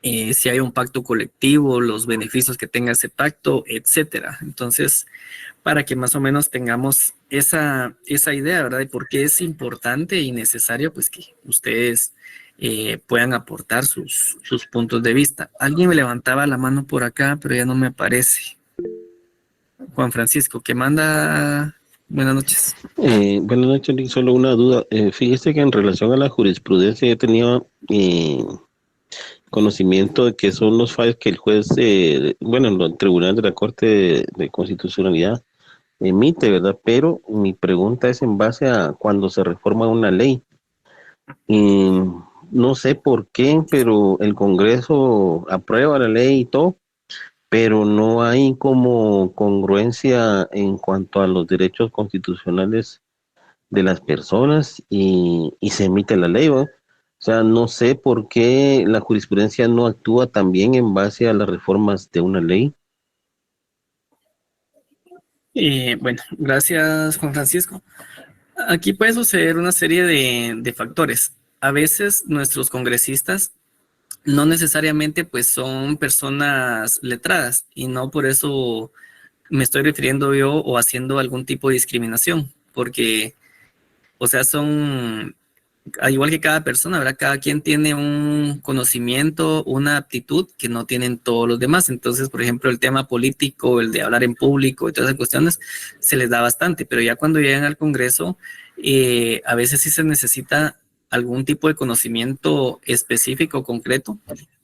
si hay un pacto colectivo, los beneficios que tenga ese pacto, etcétera. Entonces, para que más o menos tengamos esa idea, ¿verdad? De por qué es importante y necesario, pues, que ustedes puedan aportar sus puntos de vista. Alguien me levantaba la mano por acá, pero ya no me aparece. Juan Francisco, ¿qué manda? Buenas noches.
Buenas noches, Nick. Solo una duda. Fíjese que en relación a la jurisprudencia yo tenía conocimiento de que son los fallos que el juez, el tribunal de la Corte de Constitucionalidad emite, ¿verdad? Pero mi pregunta es en base a cuando se reforma una ley. No sé por qué, pero el Congreso aprueba la ley y todo, pero no hay como congruencia en cuanto a los derechos constitucionales de las personas y se emite la ley, ¿va? O sea, no sé por qué la jurisprudencia no actúa también en base a las reformas de una ley.
Bueno, gracias, Juan Francisco. Aquí puede suceder una serie de factores. A veces nuestros congresistas no necesariamente pues son personas letradas y no por eso me estoy refiriendo yo o haciendo algún tipo de discriminación, porque, o sea, son, al igual que cada persona, ¿verdad? Cada quien tiene un conocimiento, una aptitud que no tienen todos los demás. Entonces, por ejemplo, el tema político, el de hablar en público y todas esas cuestiones, se les da bastante, pero ya cuando llegan al Congreso, a veces sí se necesita algún tipo de conocimiento específico, concreto,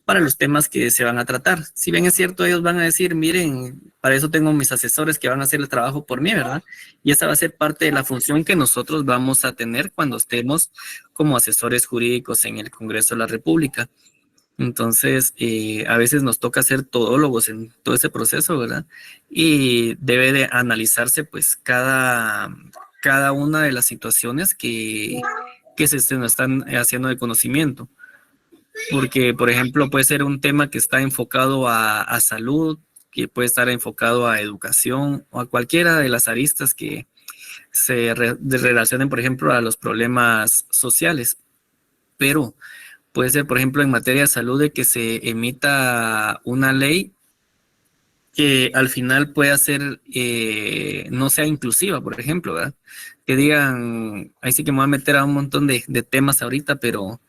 para los temas que se van a tratar. Si bien es cierto, ellos van a decir, miren, para eso tengo mis asesores que van a hacer el trabajo por mí, ¿verdad? Y esa va a ser parte de la función que nosotros vamos a tener cuando estemos como asesores jurídicos en el Congreso de la República. Entonces, a veces nos toca ser todólogos en todo ese proceso, ¿verdad? Y debe de analizarse pues cada una de las situaciones que se nos están haciendo de conocimiento. Porque, por ejemplo, puede ser un tema que está enfocado a salud, que puede estar enfocado a educación o a cualquiera de las aristas que se relacionen, por ejemplo, a los problemas sociales. Pero puede ser, por ejemplo, en materia de salud, de que se emita una ley que al final pueda ser, no sea inclusiva, por ejemplo, ¿verdad? Que digan, ahí sí que me voy a meter a un montón de temas ahorita, pero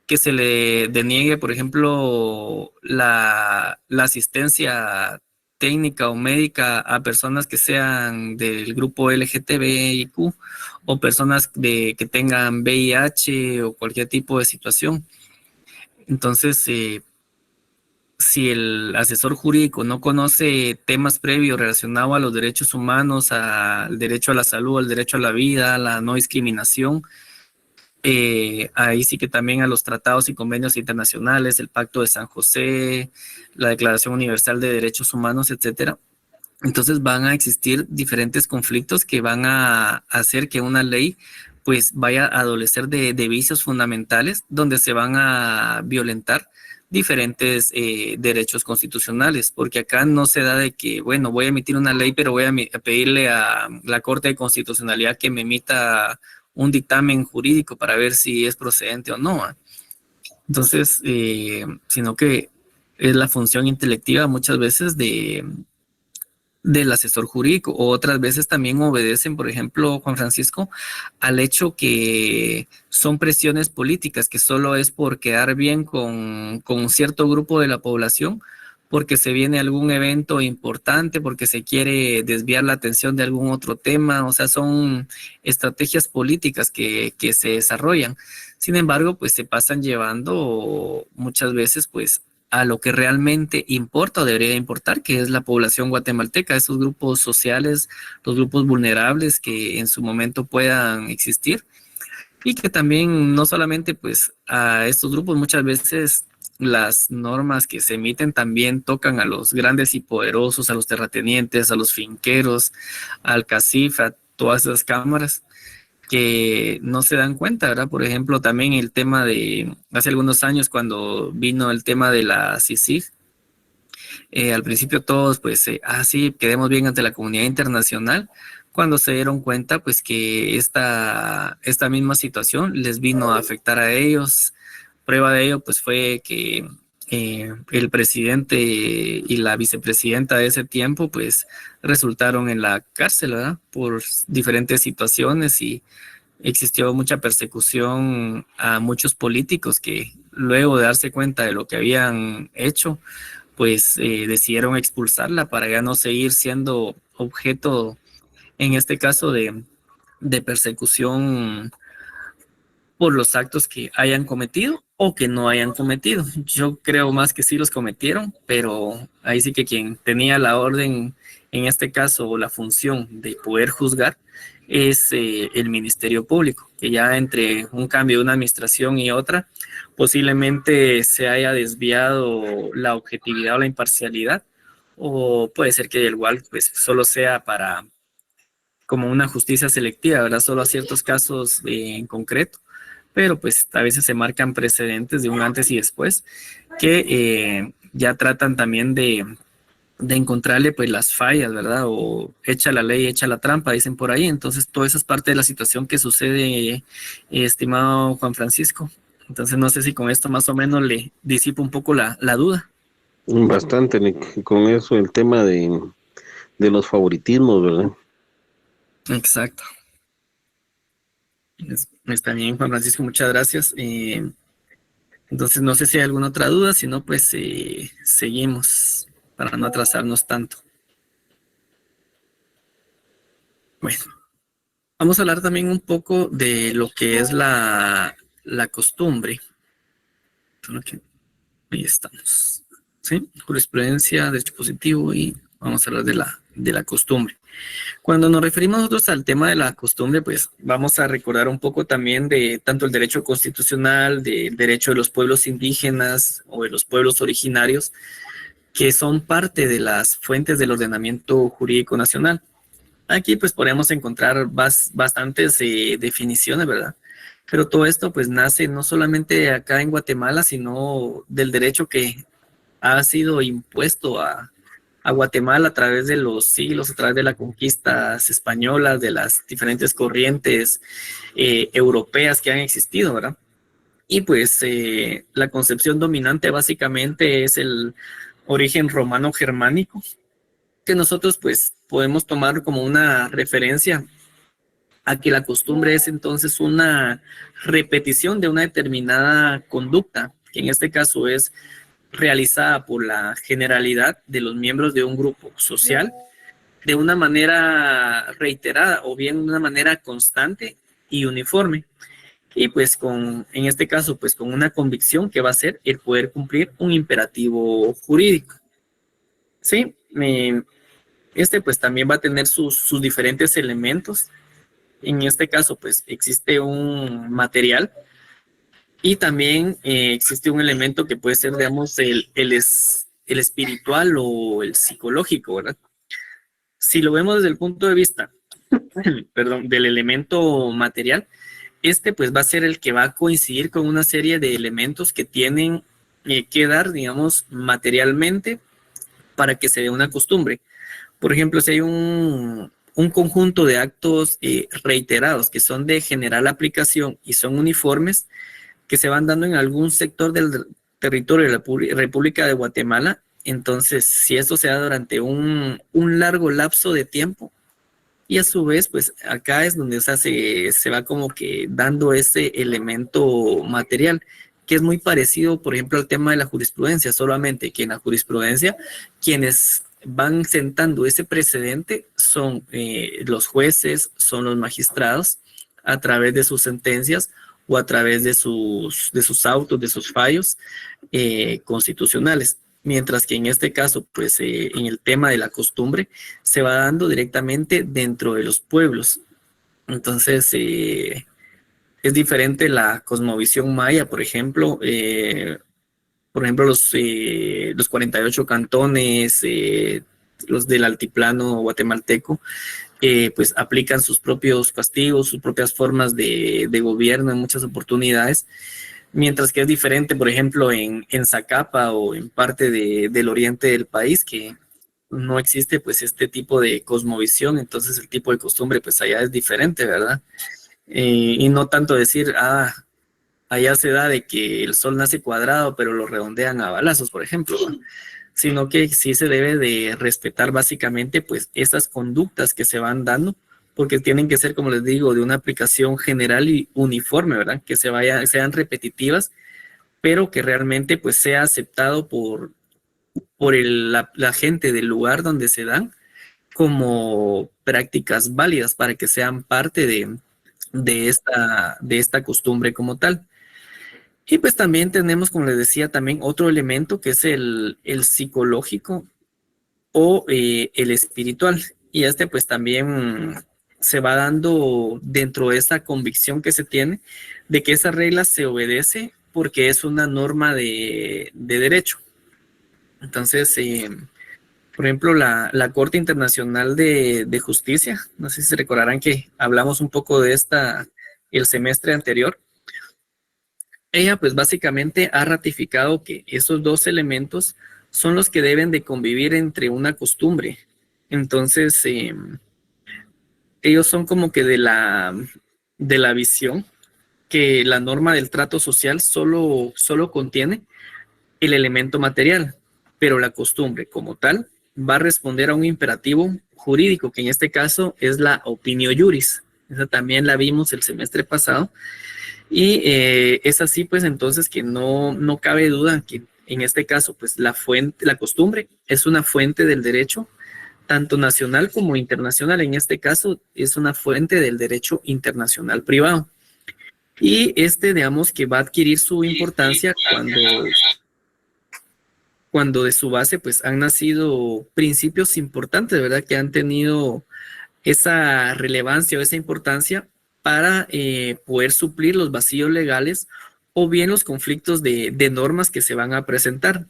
que se le deniegue, por ejemplo, la asistencia técnica o médica a personas que sean del grupo LGTBIQ o personas que tengan VIH o cualquier tipo de situación. Entonces, si el asesor jurídico no conoce temas previos relacionados a los derechos humanos, al derecho a la salud, al derecho a la vida, a la no discriminación, ahí sí que también a los tratados y convenios internacionales, el Pacto de San José, la Declaración Universal de Derechos Humanos, etcétera. Entonces van a existir diferentes conflictos que van a hacer que una ley pues vaya a adolecer de vicios fundamentales donde se van a violentar diferentes derechos constitucionales, porque acá no se da de que, bueno, voy a emitir una ley, pero voy a pedirle a la Corte de Constitucionalidad que me emita un dictamen jurídico para ver si es procedente o no. Entonces, sino que es la función intelectiva muchas veces del asesor jurídico, o otras veces también obedecen, por ejemplo, Juan Francisco, al hecho que son presiones políticas, que solo es por quedar bien con un cierto grupo de la población, porque se viene algún evento importante, porque se quiere desviar la atención de algún otro tema, o sea, son estrategias políticas que se desarrollan. Sin embargo, pues se pasan llevando muchas veces, pues, a lo que realmente importa o debería importar, que es la población guatemalteca, esos grupos sociales, los grupos vulnerables que en su momento puedan existir, y que también no solamente pues a estos grupos, muchas veces las normas que se emiten también tocan a los grandes y poderosos, a los terratenientes, a los finqueros, al CACIF, a todas esas cámaras. que no se dan cuenta, ¿verdad? Por ejemplo, también el tema de hace algunos años cuando vino el tema de la CICIG, al principio todos, pues, sí, quedemos bien ante la comunidad internacional, cuando se dieron cuenta, pues, que esta misma situación les vino a afectar a ellos. Prueba de ello, pues, fue que el presidente y la vicepresidenta de ese tiempo, pues, resultaron en la cárcel, ¿verdad? Por diferentes situaciones y existió mucha persecución a muchos políticos que luego de darse cuenta de lo que habían hecho, pues decidieron expulsarla para ya no seguir siendo objeto, en este caso, de persecución por los actos que hayan cometido o que no hayan cometido. Yo creo más que sí los cometieron, pero ahí sí que quien tenía la orden, en este caso, o la función de poder juzgar, es el Ministerio Público, que ya entre un cambio de una administración y otra, posiblemente se haya desviado la objetividad o la imparcialidad, o puede ser que igual pues solo sea para como una justicia selectiva, ¿verdad? Solo a ciertos casos en concreto, pero pues a veces se marcan precedentes de un antes y después que ya tratan también de encontrarle pues las fallas, ¿verdad? O echa la ley, echa la trampa, dicen por ahí. Entonces, todo eso es parte de la situación que sucede, estimado Juan Francisco. Entonces, no sé si con esto más o menos le disipo un poco la duda.
Bastante, Nick, con eso el tema de los favoritismos, ¿verdad?
Exacto. Está bien, Juan Francisco, muchas gracias. Entonces, no sé si hay alguna otra duda, si no, pues seguimos para no atrasarnos tanto. Bueno, vamos a hablar también un poco de lo que es la costumbre. Ahí estamos. ¿Sí? Jurisprudencia, derecho positivo y vamos a hablar de la costumbre. Cuando nos referimos nosotros al tema de la costumbre, pues vamos a recordar un poco también de tanto el derecho constitucional, del derecho de los pueblos indígenas o de los pueblos originarios, que son parte de las fuentes del ordenamiento jurídico nacional. Aquí pues podemos encontrar bastantes definiciones, ¿verdad? Pero todo esto pues nace no solamente acá en Guatemala, sino del derecho que ha sido impuesto a Guatemala a través de los siglos, a través de las conquistas españolas, de las diferentes corrientes europeas que han existido, ¿verdad? Y pues la concepción dominante básicamente es el origen romano-germánico, que nosotros pues podemos tomar como una referencia a que la costumbre es entonces una repetición de una determinada conducta, que en este caso es realizada por la generalidad de los miembros de un grupo social de una manera reiterada o bien de una manera constante y uniforme. Y pues en este caso, pues con una convicción que va a ser el poder cumplir un imperativo jurídico. Sí, este pues también va a tener sus diferentes elementos. En este caso, pues existe un material y también existe un elemento que puede ser, digamos, el espiritual o el psicológico, ¿verdad? Si lo vemos desde el punto de vista, perdón, del elemento material, este pues va a ser el que va a coincidir con una serie de elementos que tienen que dar, digamos, materialmente para que se dé una costumbre. Por ejemplo, si hay un conjunto de actos reiterados que son de general aplicación y son uniformes, que se van dando en algún sector del territorio de la República de Guatemala, entonces si esto se da durante un largo lapso de tiempo, y a su vez, pues acá es donde se va como que dando ese elemento material, que es muy parecido, por ejemplo, al tema de la jurisprudencia, solamente que en la jurisprudencia quienes van sentando ese precedente son los jueces, son los magistrados, a través de sus sentencias o a través de sus autos, de sus fallos constitucionales. Mientras que en este caso, pues en el tema de la costumbre, se va dando directamente dentro de los pueblos. Entonces, es diferente la cosmovisión maya, por ejemplo, los 48 cantones, los del altiplano guatemalteco, pues aplican sus propios castigos, sus propias formas de gobierno en muchas oportunidades, mientras que es diferente, por ejemplo, en Zacapa o en parte del oriente del país, que no existe pues este tipo de cosmovisión, entonces el tipo de costumbre pues allá es diferente, ¿verdad? Y no tanto decir, allá se da de que el sol nace cuadrado, pero lo redondean a balazos, por ejemplo, ¿no? Sino que sí se debe de respetar básicamente pues esas conductas que se van dando, porque tienen que ser, como les digo, de una aplicación general y uniforme, ¿verdad? Que sean repetitivas, pero que realmente pues sea aceptado por la gente del lugar donde se dan como prácticas válidas para que sean parte de esta costumbre como tal. Y pues también tenemos, como les decía, también otro elemento que es el psicológico o el espiritual. Y este pues también se va dando dentro de esa convicción que se tiene de que esa regla se obedece porque es una norma de derecho. Entonces, por ejemplo, la Corte Internacional de Justicia, no sé si se recordarán que hablamos un poco de esta el semestre anterior. Ella pues básicamente ha ratificado que esos dos elementos son los que deben de convivir entre una costumbre. Entonces, ellos son como que de la visión que la norma del trato social solo contiene el elemento material, pero la costumbre como tal va a responder a un imperativo jurídico, que en este caso es la opinio juris. Esa también la vimos el semestre pasado. Y es así, pues entonces que no cabe duda que en este caso, pues la costumbre es una fuente del derecho, tanto nacional como internacional. En este caso, es una fuente del derecho internacional privado. Y digamos que va a adquirir su importancia cuando de su base, pues han nacido principios importantes, ¿verdad? Que han tenido esa relevancia o esa importancia para poder suplir los vacíos legales o bien los conflictos de normas que se van a presentar.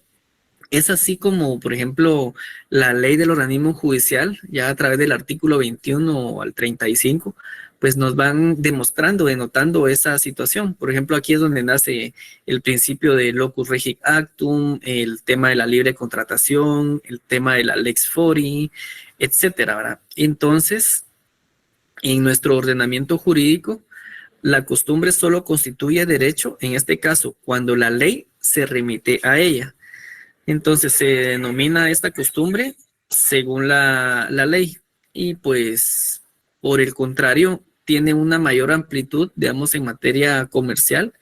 Es así como, por ejemplo, la ley del organismo judicial, ya a través del artículo 21 al 35, pues nos van demostrando, denotando esa situación. Por ejemplo, aquí es donde nace el principio de locus regit actum, el tema de la libre contratación, el tema de la lex fori, etcétera, ¿verdad? Entonces, en nuestro ordenamiento jurídico, la costumbre solo constituye derecho, en este caso, cuando la ley se remite a ella. Entonces se denomina esta costumbre según la ley y pues por el contrario tiene una mayor amplitud, digamos, en materia comercial,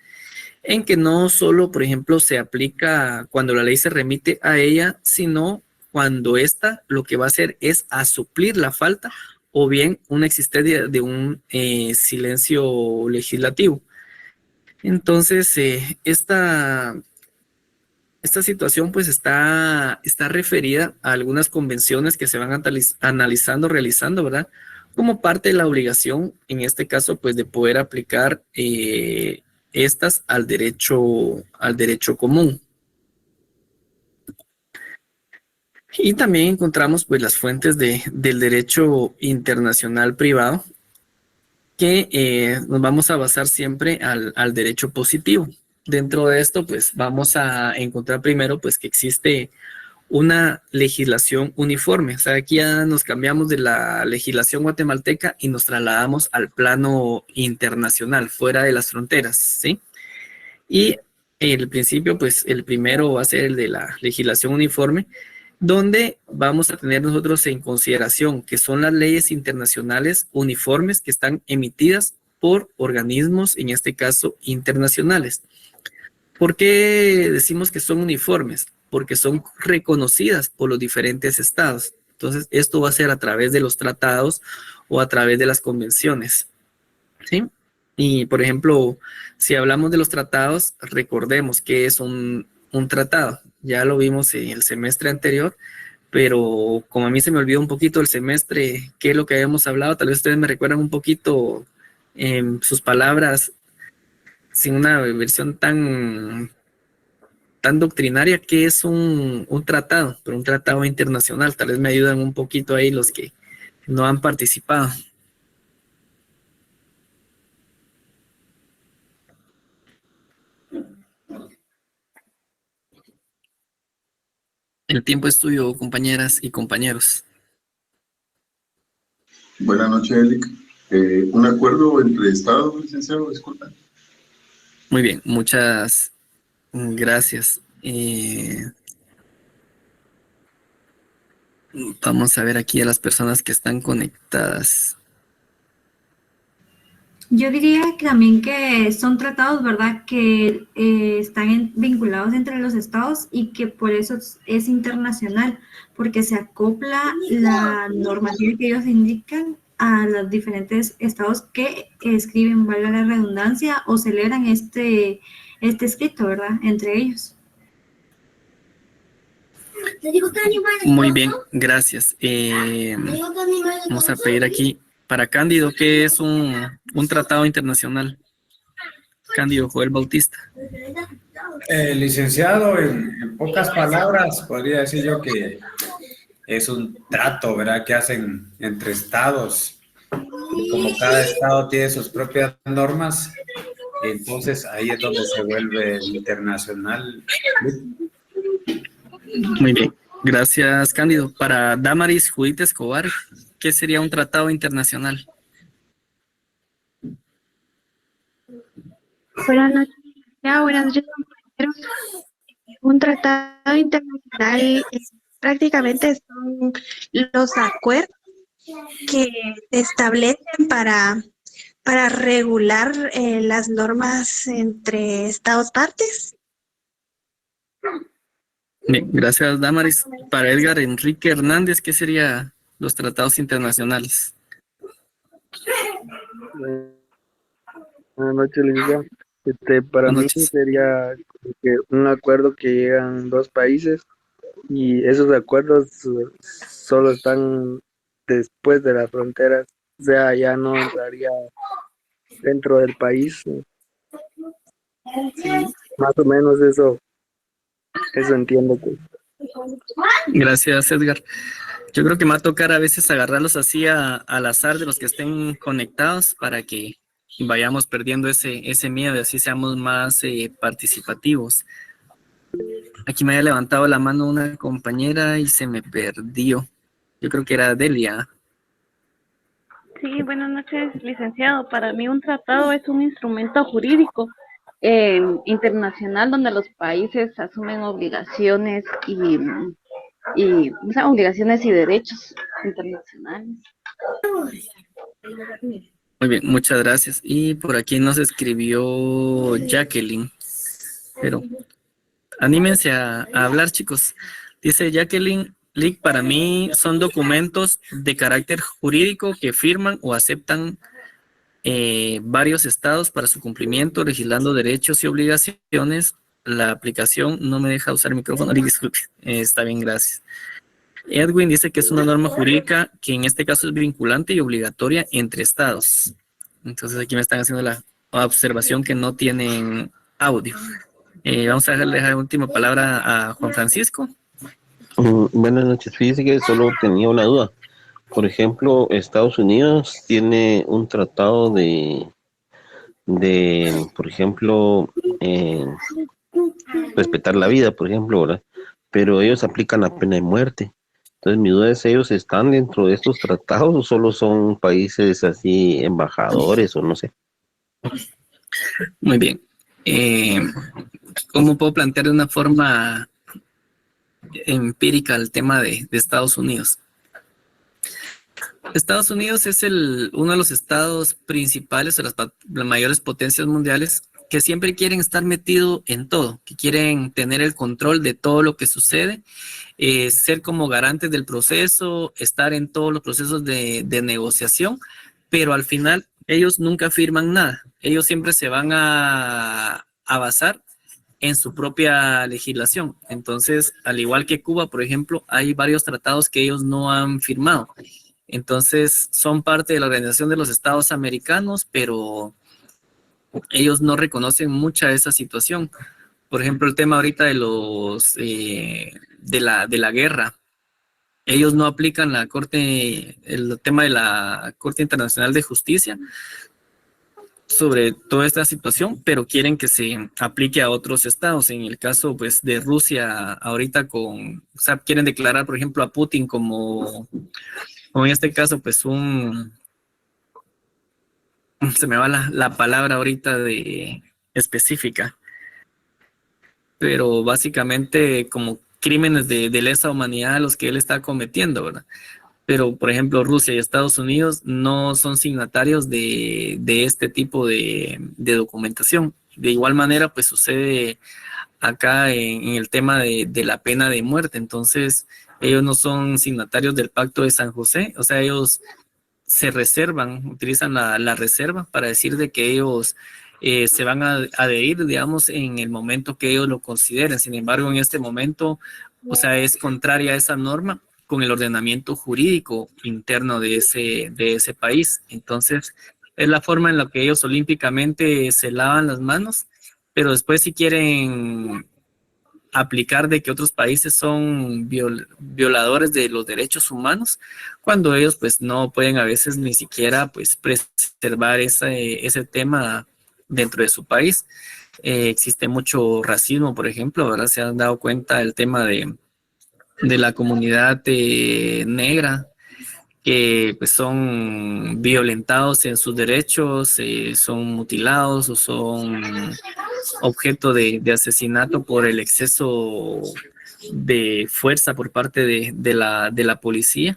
en que no solo, por ejemplo, se aplica cuando la ley se remite a ella, sino cuando ésta lo que va a hacer es a suplir la falta o bien una existencia de un silencio legislativo. Entonces, esta situación pues está referida a algunas convenciones que se van analizando, realizando, ¿verdad? Como parte de la obligación, en este caso, pues de poder aplicar estas al derecho común. Y también encontramos pues las fuentes del derecho internacional privado, que nos vamos a basar siempre al derecho positivo. Dentro de esto, pues vamos a encontrar primero pues que existe una legislación uniforme. O sea, aquí ya nos cambiamos de la legislación guatemalteca y nos trasladamos al plano internacional, fuera de las fronteras, ¿sí? Y el principio, pues el primero va a ser el de la legislación uniforme, donde vamos a tener nosotros en consideración que son las leyes internacionales uniformes que están emitidas por organismos, en este caso, internacionales. ¿Por qué decimos que son uniformes? Porque son reconocidas por los diferentes estados. Entonces, esto va a ser a través de los tratados o a través de las convenciones, ¿sí? Y, por ejemplo, si hablamos de los tratados, recordemos que es un tratado. Ya lo vimos en el semestre anterior, pero como a mí se me olvidó un poquito el semestre, qué es lo que habíamos hablado, tal vez ustedes me recuerdan un poquito en sus palabras, sin una versión tan doctrinaria, que es un tratado, pero un tratado internacional. Tal vez me ayudan un poquito ahí los que no han participado. El tiempo es tuyo, compañeras y compañeros.
Buenas noches, Eric. Un acuerdo entre Estados, licenciado, disculpa.
Muy bien, muchas gracias. Vamos a ver aquí a las personas que están conectadas.
Yo diría que también que son tratados, ¿verdad?, que están vinculados entre los estados y que por eso es internacional, porque se acopla la normativa que ellos indican a los diferentes estados que escriben, valga la redundancia, o celebran este escrito, ¿verdad?, entre ellos.
Muy bien, gracias. Vamos a pedir aquí para Cándido, ¿qué es un tratado internacional? Cándido Joel Bautista.
Licenciado, en pocas palabras, podría decir yo que es un trato, ¿verdad?, que hacen entre estados. Y como cada estado tiene sus propias normas, entonces ahí es donde se vuelve internacional.
Muy bien, gracias, Cándido. Para Damaris Judith Escobar, ¿qué sería un tratado internacional?
Buenas noches, buenas noches, compañeros. Un tratado internacional prácticamente son los acuerdos que se establecen para regular las normas entre estados partes.
Bien, gracias, Damaris. Para Edgar Enrique Hernández, ¿qué serían los tratados internacionales?
Buenas noches, licenciado. Para mí sería como que un acuerdo que llegan dos países y esos acuerdos solo están después de las fronteras, o sea, ya no entraría dentro del país. Sí, más o menos eso entiendo que.
Gracias, Edgar. Yo creo que me va a tocar a veces agarrarlos así al azar de los que estén conectados para que vayamos perdiendo ese miedo y así seamos más participativos. Aquí me había levantado la mano una compañera y se me perdió. Yo creo que era Delia.
Sí, buenas noches, licenciado. Para mí un tratado es un instrumento jurídico internacional donde los países asumen obligaciones o sea, obligaciones y derechos internacionales.
Muy bien, muchas gracias. Y por aquí nos escribió Jacqueline, pero anímense a hablar, chicos. Dice Jacqueline, LIC para mí son documentos de carácter jurídico que firman o aceptan varios estados para su cumplimiento, legislando derechos y obligaciones. La aplicación no me deja usar el micrófono, disculpe. Está bien, gracias. Edwin dice que es una norma jurídica que en este caso es vinculante y obligatoria entre estados. Entonces aquí me están haciendo la observación que no tienen audio. Vamos a dejarle la última palabra a Juan Francisco.
Buenas noches, fíjese que solo tenía una duda. Por ejemplo, Estados Unidos tiene un tratado de por ejemplo, respetar la vida, por ejemplo, ¿verdad? Pero ellos aplican la pena de muerte. Entonces, mi duda es, ¿ellos están dentro de estos tratados o solo son países así, embajadores o no sé?
Muy bien. ¿Cómo puedo plantear de una forma empírica el tema de Estados Unidos? Estados Unidos es uno de los estados principales, de las mayores potencias mundiales, que siempre quieren estar metido en todo, que quieren tener el control de todo lo que sucede, ser como garantes del proceso, estar en todos los procesos de negociación, pero al final ellos nunca firman nada. Ellos siempre se van a basar en su propia legislación. Entonces, al igual que Cuba, por ejemplo, hay varios tratados que ellos no han firmado. Entonces, son parte de la Organización de los Estados Americanos, pero ellos no reconocen mucha esa situación. Por ejemplo, el tema ahorita de la guerra Ellos no aplican el tema de la Corte Internacional de Justicia sobre toda esta situación, pero quieren que se aplique a otros estados. En el caso, pues, de Rusia, ahorita o sea, quieren declarar, por ejemplo, a Putin como en este caso, pues, se me va la palabra ahorita específica, pero básicamente como crímenes de lesa humanidad los que él está cometiendo, ¿verdad? Pero, por ejemplo, Rusia y Estados Unidos no son signatarios de este tipo de documentación. De igual manera, pues sucede acá en el tema de la pena de muerte. Entonces, ellos no son signatarios del Pacto de San José, o sea, ellos se reservan, utilizan la reserva para decir de que ellos se van a adherir, digamos, en el momento que ellos lo consideren. Sin embargo, en este momento, o sea, es contraria a esa norma con el ordenamiento jurídico interno de ese país. Entonces, es la forma en la que ellos olímpicamente se lavan las manos, pero después si quieren aplicar de que otros países son violadores de los derechos humanos, cuando ellos pues no pueden a veces ni siquiera pues preservar ese tema dentro de su país. Existe mucho racismo, por ejemplo, ¿verdad? Se han dado cuenta del tema de la comunidad negra, que pues son violentados en sus derechos, son mutilados o son objeto de asesinato por el exceso de fuerza por parte de la policía,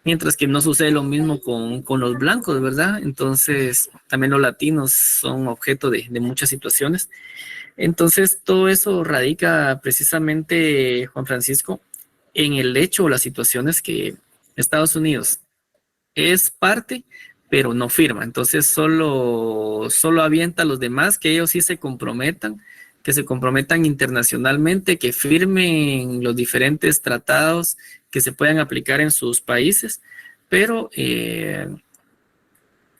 mientras que no sucede lo mismo con los blancos, ¿verdad? Entonces, también los latinos son objeto de muchas situaciones. Entonces, todo eso radica precisamente, Juan Francisco, en el hecho o las situaciones que Estados Unidos es parte, pero no firma. Entonces solo avienta a los demás que ellos sí se comprometan, que se comprometan internacionalmente, que firmen los diferentes tratados que se puedan aplicar en sus países, pero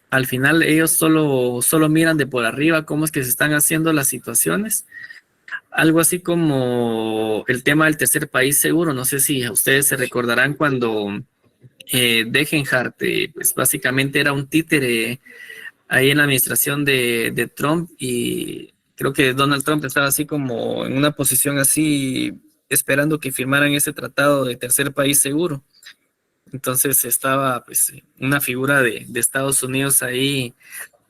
al final ellos solo miran de por arriba cómo es que se están haciendo las situaciones. Algo así como el tema del tercer país seguro. No sé si ustedes se recordarán cuando Degenhardt, pues básicamente era un títere ahí en la administración de Trump, y creo que Donald Trump estaba así como en una posición así esperando que firmaran ese tratado de tercer país seguro. Entonces estaba pues una figura de Estados Unidos ahí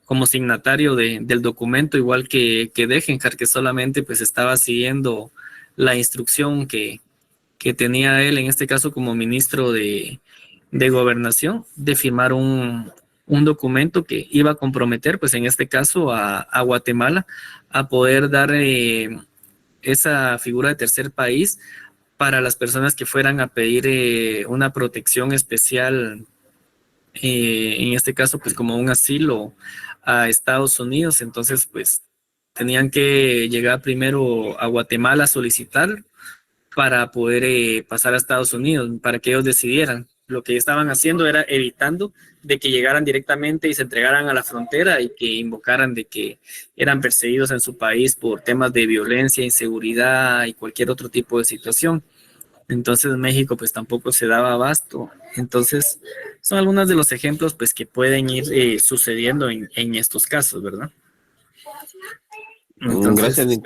como signatario del documento, igual que Degenhardt, que solamente pues estaba siguiendo la instrucción que tenía él, en este caso como ministro de gobernación, de firmar un documento que iba a comprometer, pues en este caso a Guatemala, a poder dar esa figura de tercer país para las personas que fueran a pedir una protección especial, en este caso pues como un asilo a Estados Unidos. Entonces pues tenían que llegar primero a Guatemala a solicitar para poder pasar a Estados Unidos, para que ellos decidieran. Lo que estaban haciendo era evitando de que llegaran directamente y se entregaran a la frontera y que invocaran de que eran perseguidos en su país por temas de violencia, inseguridad y cualquier otro tipo de situación. Entonces México pues tampoco se daba abasto. Entonces son algunos de los ejemplos pues que pueden ir sucediendo en estos casos, ¿verdad? Entonces,
Gracias.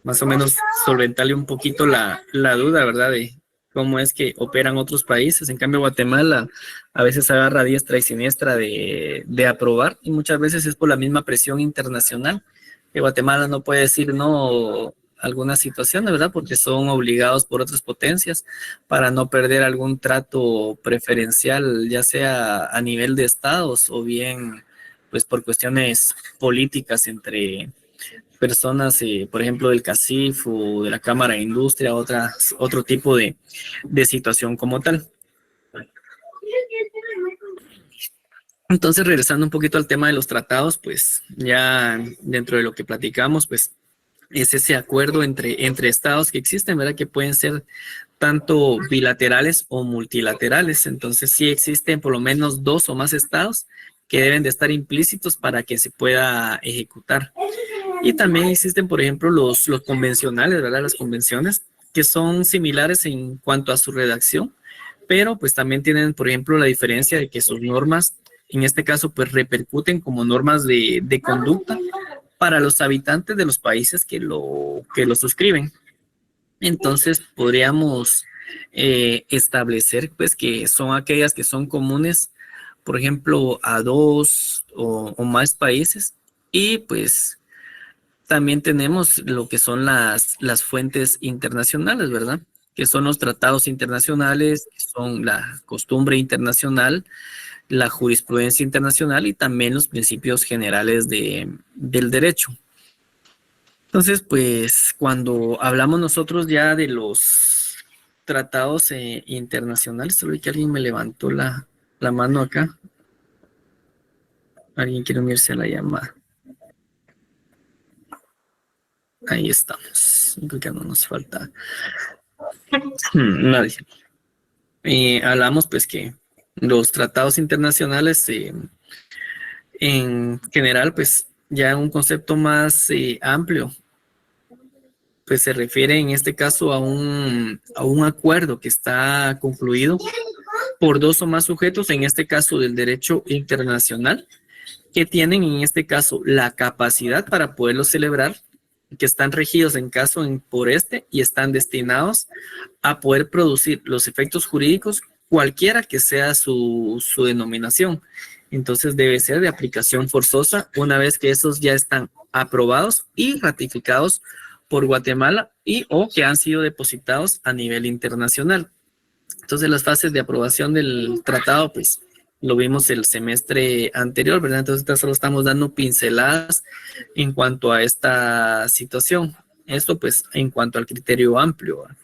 más o menos solventarle un poquito la duda, ¿verdad? De cómo es que operan otros países. En cambio, Guatemala a veces agarra a diestra y siniestra de aprobar, y muchas veces es por la misma presión internacional, que Guatemala no puede decir no a algunas situaciones, ¿verdad? Porque son obligados por otras potencias para no perder algún trato preferencial, ya sea a nivel de estados o bien pues por cuestiones políticas entre personas, por ejemplo, del CACIF o de la Cámara de Industria, otro tipo de situación como tal. Entonces, regresando un poquito al tema de los tratados, pues ya dentro de lo que platicamos, pues es ese acuerdo entre estados que existen, ¿verdad? Que pueden ser tanto bilaterales o multilaterales. Entonces, sí existen por lo menos 2 o más estados que deben de estar implícitos para que se pueda ejecutar. Y también existen, por ejemplo, los convencionales, ¿verdad? Las convenciones, que son similares en cuanto a su redacción, pero pues también tienen, por ejemplo, la diferencia de que sus normas, en este caso, pues repercuten como normas de conducta para los habitantes de los países que lo suscriben. Entonces, podríamos establecer, pues, que son aquellas que son comunes, por ejemplo, a dos o más países, y pues también tenemos lo que son las fuentes internacionales, ¿verdad? Que son los tratados internacionales, que son la costumbre internacional, la jurisprudencia internacional y también los principios generales del derecho. Entonces, pues, cuando hablamos nosotros ya de los tratados internacionales, solo que alguien me levantó la mano acá. Alguien quiere unirse a la llamada. Ahí estamos. Creo que no nos falta nadie. Hablamos pues que los tratados internacionales en general pues ya un concepto más amplio pues se refiere en este caso a un acuerdo que está concluido por dos o más sujetos, en este caso del derecho internacional, que tienen en este caso la capacidad para poderlo celebrar, que están regidos en caso por este y están destinados a poder producir los efectos jurídicos cualquiera que sea su denominación. Entonces debe ser de aplicación forzosa una vez que esos ya están aprobados y ratificados por Guatemala y o que han sido depositados a nivel internacional. Entonces las fases de aprobación del tratado, pues lo vimos el semestre anterior, ¿verdad? Entonces solo estamos dando pinceladas en cuanto a esta situación. Esto pues en cuanto al criterio amplio, ¿verdad?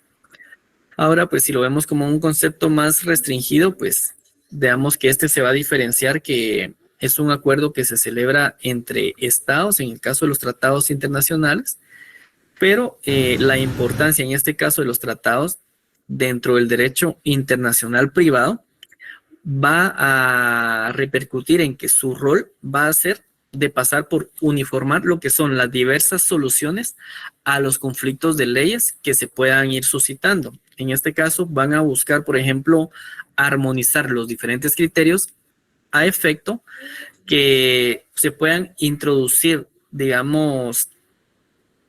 Ahora pues si lo vemos como un concepto más restringido, pues veamos que este se va a diferenciar que es un acuerdo que se celebra entre estados, en el caso de los tratados internacionales, pero la importancia en este caso de los tratados dentro del derecho internacional privado va a repercutir en que su rol va a ser de pasar por uniformar lo que son las diversas soluciones a los conflictos de leyes que se puedan ir suscitando. En este caso van a buscar, por ejemplo, armonizar los diferentes criterios a efecto que se puedan introducir, digamos,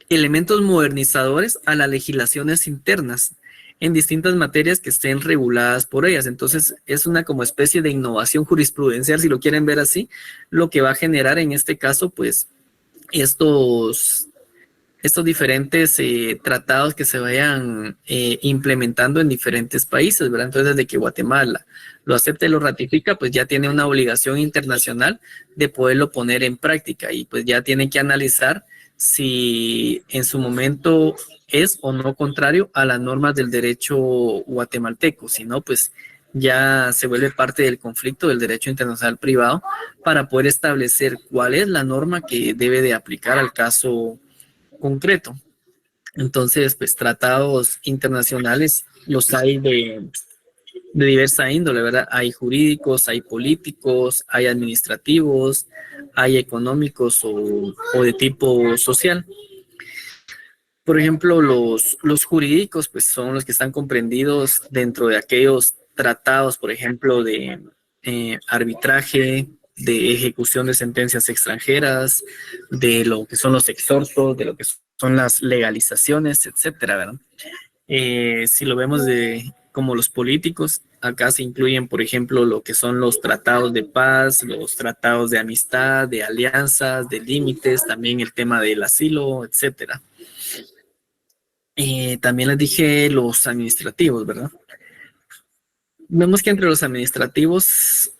elementos modernizadores a las legislaciones internas en distintas materias que estén reguladas por ellas. Entonces, es una como especie de innovación jurisprudencial, si lo quieren ver así, lo que va a generar en este caso, pues, estos diferentes tratados que se vayan implementando en diferentes países, ¿verdad? Entonces, desde que Guatemala lo acepta y lo ratifica, pues ya tiene una obligación internacional de poderlo poner en práctica y pues ya tiene que analizar si en su momento es o no contrario a las normas del derecho guatemalteco, si no, pues ya se vuelve parte del conflicto del derecho internacional privado para poder establecer cuál es la norma que debe de aplicar al caso concreto. Entonces, pues tratados internacionales los hay de diversa índole, ¿verdad? Hay jurídicos, hay políticos, hay administrativos, hay económicos o de tipo social. Por ejemplo, los jurídicos, pues son los que están comprendidos dentro de aquellos tratados, por ejemplo, de arbitraje, de ejecución de sentencias extranjeras, de lo que son los exhortos, de lo que son las legalizaciones, etcétera, ¿verdad? Si lo vemos como los políticos, acá se incluyen, por ejemplo, lo que son los tratados de paz, los tratados de amistad, de alianzas, de límites, también el tema del asilo, etcétera. También les dije los administrativos, ¿verdad? Vemos que entre los administrativos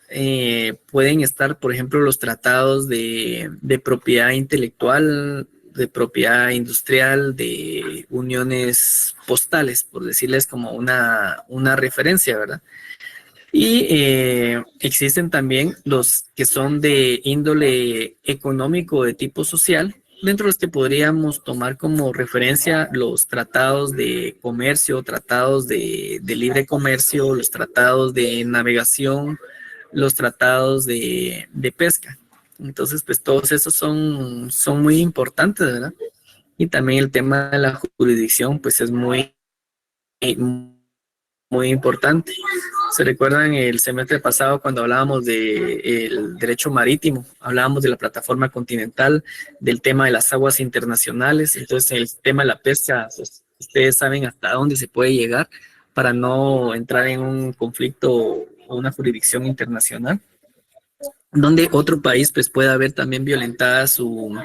pueden estar, por ejemplo, los tratados de propiedad intelectual, de propiedad industrial, de uniones postales, por decirles como una referencia, ¿verdad? Y existen también los que son de índole económico de tipo social, dentro de los que podríamos tomar como referencia los tratados de comercio, tratados de libre comercio, los tratados de navegación, los tratados de pesca. Entonces, pues todos esos son muy importantes, ¿verdad? Y también el tema de la jurisdicción, pues es muy muy importante. ¿Se recuerdan el semestre pasado cuando hablábamos del derecho marítimo? Hablábamos de la plataforma continental, del tema de las aguas internacionales. Entonces, el tema de la pesca, pues, ustedes saben hasta dónde se puede llegar para no entrar en un conflicto o una jurisdicción internacional, donde otro país pues pueda haber también violentada su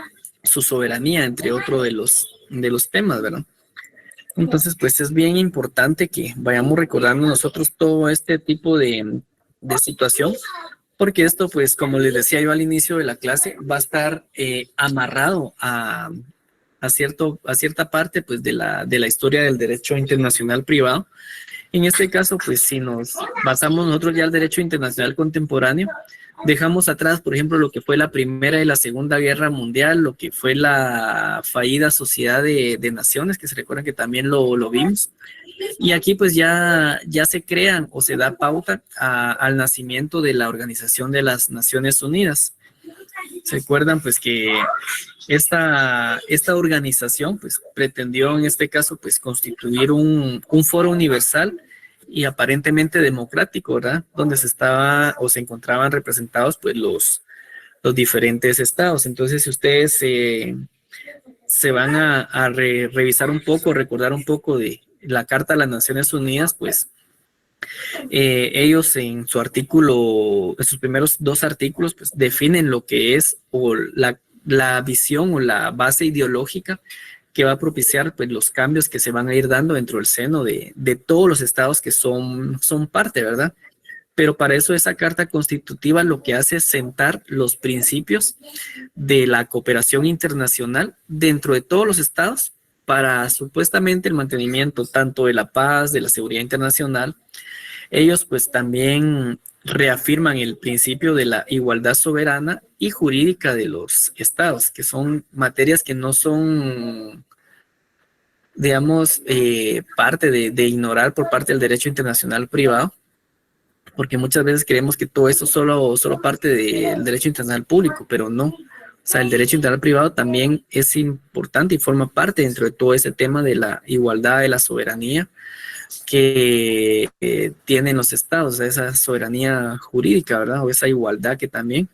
soberanía, entre otros de los temas, ¿verdad? Entonces, pues es bien importante que vayamos recordando nosotros todo este tipo de situación, porque esto, pues, como les decía yo al inicio de la clase, va a estar amarrado a cierta parte, pues, de la historia del derecho internacional privado. En este caso, pues, si nos basamos nosotros ya al derecho internacional contemporáneo, dejamos atrás, por ejemplo, lo que fue la Primera y la Segunda Guerra Mundial, lo que fue la fallida Sociedad de Naciones, que se recuerdan que también lo vimos. Y aquí pues ya se crean o se da pauta al nacimiento de la Organización de las Naciones Unidas. Se recuerdan pues que esta organización pues pretendió en este caso pues constituir un foro universal y aparentemente democrático, ¿verdad? Donde se encontraban representados pues los diferentes estados. Entonces, si ustedes se van a revisar un poco, recordar un poco de la Carta de las Naciones Unidas, pues ellos en su artículo, en sus primeros 2 artículos, pues definen lo que es o la visión o la base ideológica que va a propiciar pues los cambios que se van a ir dando dentro del seno de todos los estados que son parte, ¿verdad? Pero para eso esa carta constitutiva lo que hace es sentar los principios de la cooperación internacional dentro de todos los estados para supuestamente el mantenimiento tanto de la paz, de la seguridad internacional. Ellos pues también reafirman el principio de la igualdad soberana y jurídica de los estados, que son materias que no son, digamos, parte de ignorar por parte del derecho internacional privado, porque muchas veces creemos que todo eso solo parte del derecho internacional público, pero no. O sea, el derecho internacional privado también es importante y forma parte dentro de todo ese tema de la igualdad, de la soberanía que tienen los estados, esa soberanía jurídica, ¿verdad? O esa igualdad que también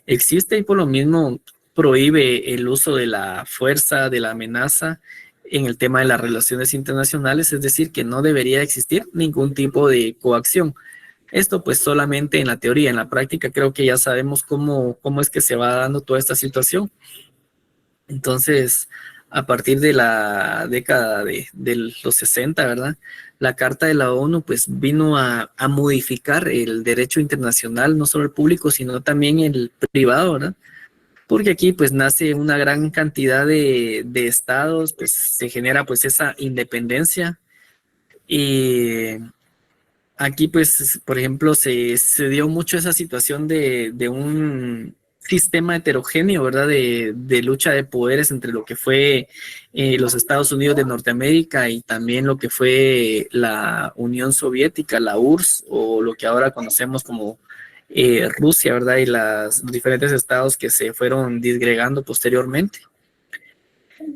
existe y por lo mismo prohíbe el uso de la fuerza, de la amenaza en el tema de las relaciones internacionales, es decir, que no debería existir ningún tipo de coacción. Esto pues solamente en la teoría, en la práctica creo que ya sabemos cómo es que se va dando toda esta situación. Entonces, a partir de la década de los 60, ¿verdad? La Carta de la ONU pues vino a modificar el derecho internacional, no solo el público, sino también el privado, ¿verdad? Porque aquí pues nace una gran cantidad de estados, pues se genera pues esa independencia y aquí pues, por ejemplo, se dio mucho esa situación de un sistema heterogéneo, ¿verdad? De lucha de poderes entre lo que fue los Estados Unidos de Norteamérica y también lo que fue la Unión Soviética, la URSS, o lo que ahora conocemos como Rusia, ¿verdad? Y los diferentes estados que se fueron disgregando posteriormente.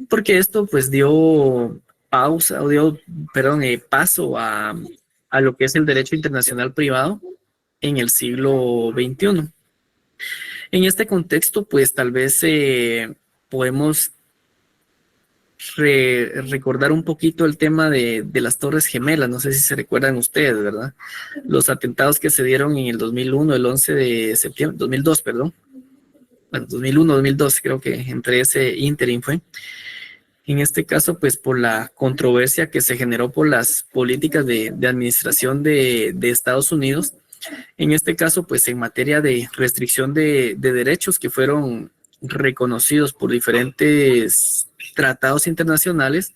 Porque esto pues dio paso a lo que es el derecho internacional privado en el siglo XXI. En este contexto, pues tal vez podemos recordar un poquito el tema de las Torres Gemelas, no sé si se recuerdan ustedes, ¿verdad? Los atentados que se dieron en el 2001, el 11 de septiembre, 2002, perdón. Bueno, 2001, 2002, creo que entre ese ínterin fue. En este caso, pues por la controversia que se generó por las políticas de administración de Estados Unidos. En este caso, pues en materia de restricción de derechos que fueron reconocidos por diferentes tratados internacionales,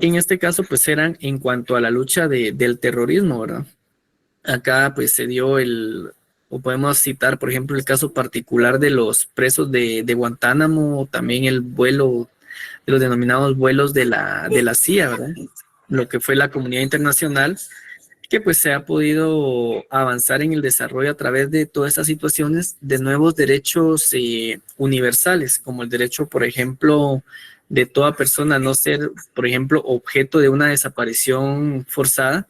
en este caso, pues eran en cuanto a la lucha del terrorismo, ¿verdad? Acá, pues se dio o podemos citar, por ejemplo, el caso particular de los presos de Guantánamo, también el vuelo de los denominados vuelos de la CIA, ¿verdad? Lo que fue la comunidad internacional, que pues se ha podido avanzar en el desarrollo a través de todas estas situaciones de nuevos derechos universales, como el derecho, por ejemplo, de toda persona no ser, por ejemplo, objeto de una desaparición forzada,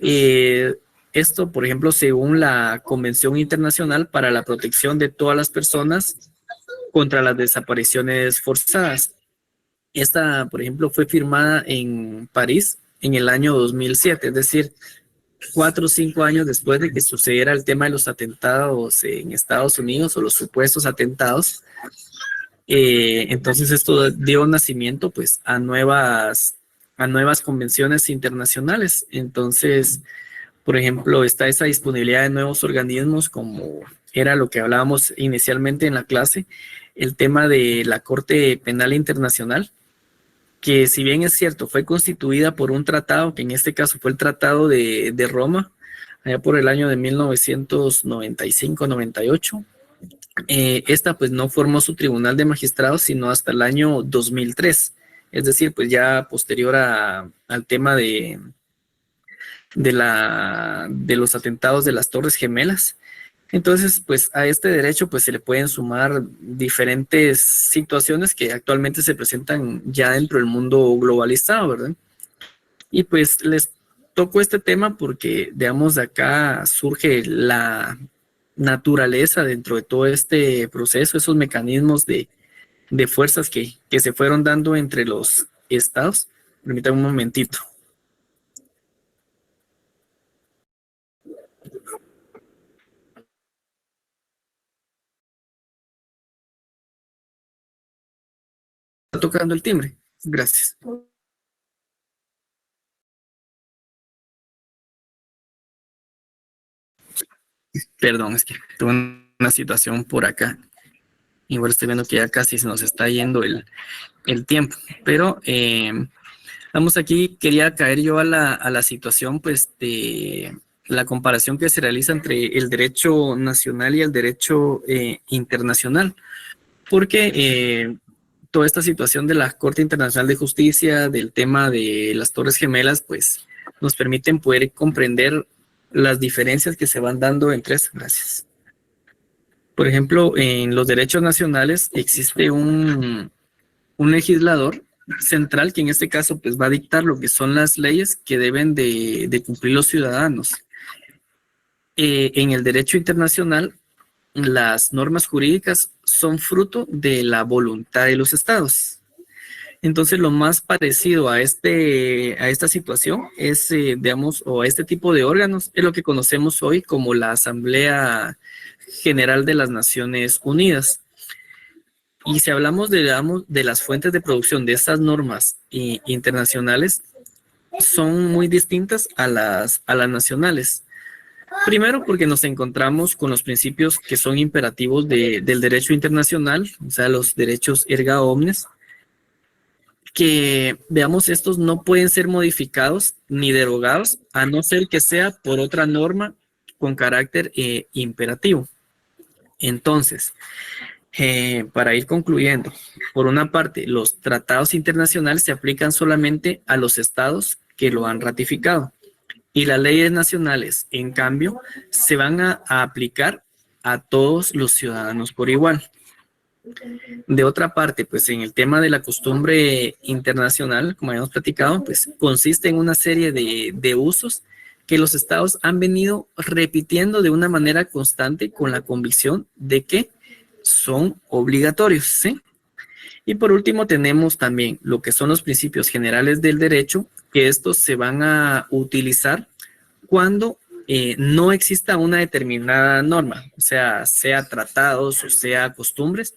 Esto, por ejemplo, según la Convención Internacional para la Protección de todas las personas contra las desapariciones forzadas. Esta, por ejemplo, fue firmada en París en el año 2007, es decir, 4 o 5 años después de que sucediera el tema de los atentados en Estados Unidos o los supuestos atentados. Entonces esto dio nacimiento pues a nuevas convenciones internacionales. Entonces, por ejemplo, está esa disponibilidad de nuevos organismos, como era lo que hablábamos inicialmente en la clase, el tema de la Corte Penal Internacional, que si bien es cierto, fue constituida por un tratado, que en este caso fue el Tratado de Roma, allá por el año de 1995-98. Esta pues no formó su tribunal de magistrados sino hasta el año 2003, es decir, pues ya posterior al tema de los atentados de las Torres Gemelas. Entonces, pues a este derecho pues se le pueden sumar diferentes situaciones que actualmente se presentan ya dentro del mundo globalizado, ¿verdad? Y pues les toco este tema porque, digamos, de acá surge la naturaleza dentro de todo este proceso, esos mecanismos de fuerzas que se fueron dando entre los estados. Permítanme un momentito. Está tocando el timbre. Gracias. Perdón, es que tuve una situación por acá. Igual estoy viendo que ya casi se nos está yendo el tiempo. Pero vamos aquí, quería caer yo a la situación pues de la comparación que se realiza entre el derecho nacional y el derecho internacional. Porque toda esta situación de la Corte Internacional de Justicia, del tema de las Torres Gemelas, pues nos permiten poder comprender las diferencias que se van dando entre esas. Gracias. Por ejemplo, en los derechos nacionales existe un legislador central que en este caso pues va a dictar lo que son las leyes que deben de cumplir los ciudadanos. En el derecho internacional, las normas jurídicas son fruto de la voluntad de los estados. Entonces, lo más parecido a esta situación es, digamos, o a este tipo de órganos, es lo que conocemos hoy como la Asamblea General de las Naciones Unidas. Y si hablamos de las fuentes de producción de estas normas internacionales, son muy distintas a las nacionales. Primero, porque nos encontramos con los principios que son imperativos del derecho internacional, o sea, los derechos erga omnes, que, veamos, estos no pueden ser modificados ni derogados, a no ser que sea por otra norma con carácter imperativo. Entonces, para ir concluyendo, por una parte, los tratados internacionales se aplican solamente a los estados que lo han ratificado. Y las leyes nacionales, en cambio, se van a aplicar a todos los ciudadanos por igual. De otra parte, pues en el tema de la costumbre internacional, como habíamos platicado, pues consiste en una serie de usos que los estados han venido repitiendo de una manera constante con la convicción de que son obligatorios, ¿sí? Y por último tenemos también lo que son los principios generales del derecho, que estos se van a utilizar cuando no exista una determinada norma, o sea tratados o sea costumbres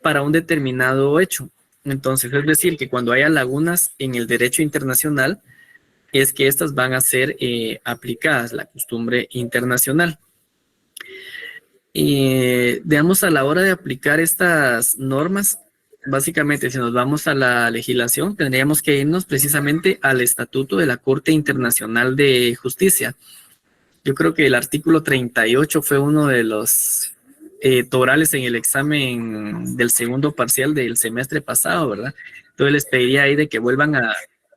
para un determinado hecho. Entonces, es decir, que cuando haya lagunas en el derecho internacional, es que estas van a ser aplicadas, la costumbre internacional. Digamos, a la hora de aplicar estas normas, básicamente, si nos vamos a la legislación, tendríamos que irnos precisamente al Estatuto de la Corte Internacional de Justicia. Yo creo que el artículo 38 fue uno de los torales en el examen del segundo parcial del semestre pasado, ¿verdad? Entonces les pediría ahí de que vuelvan a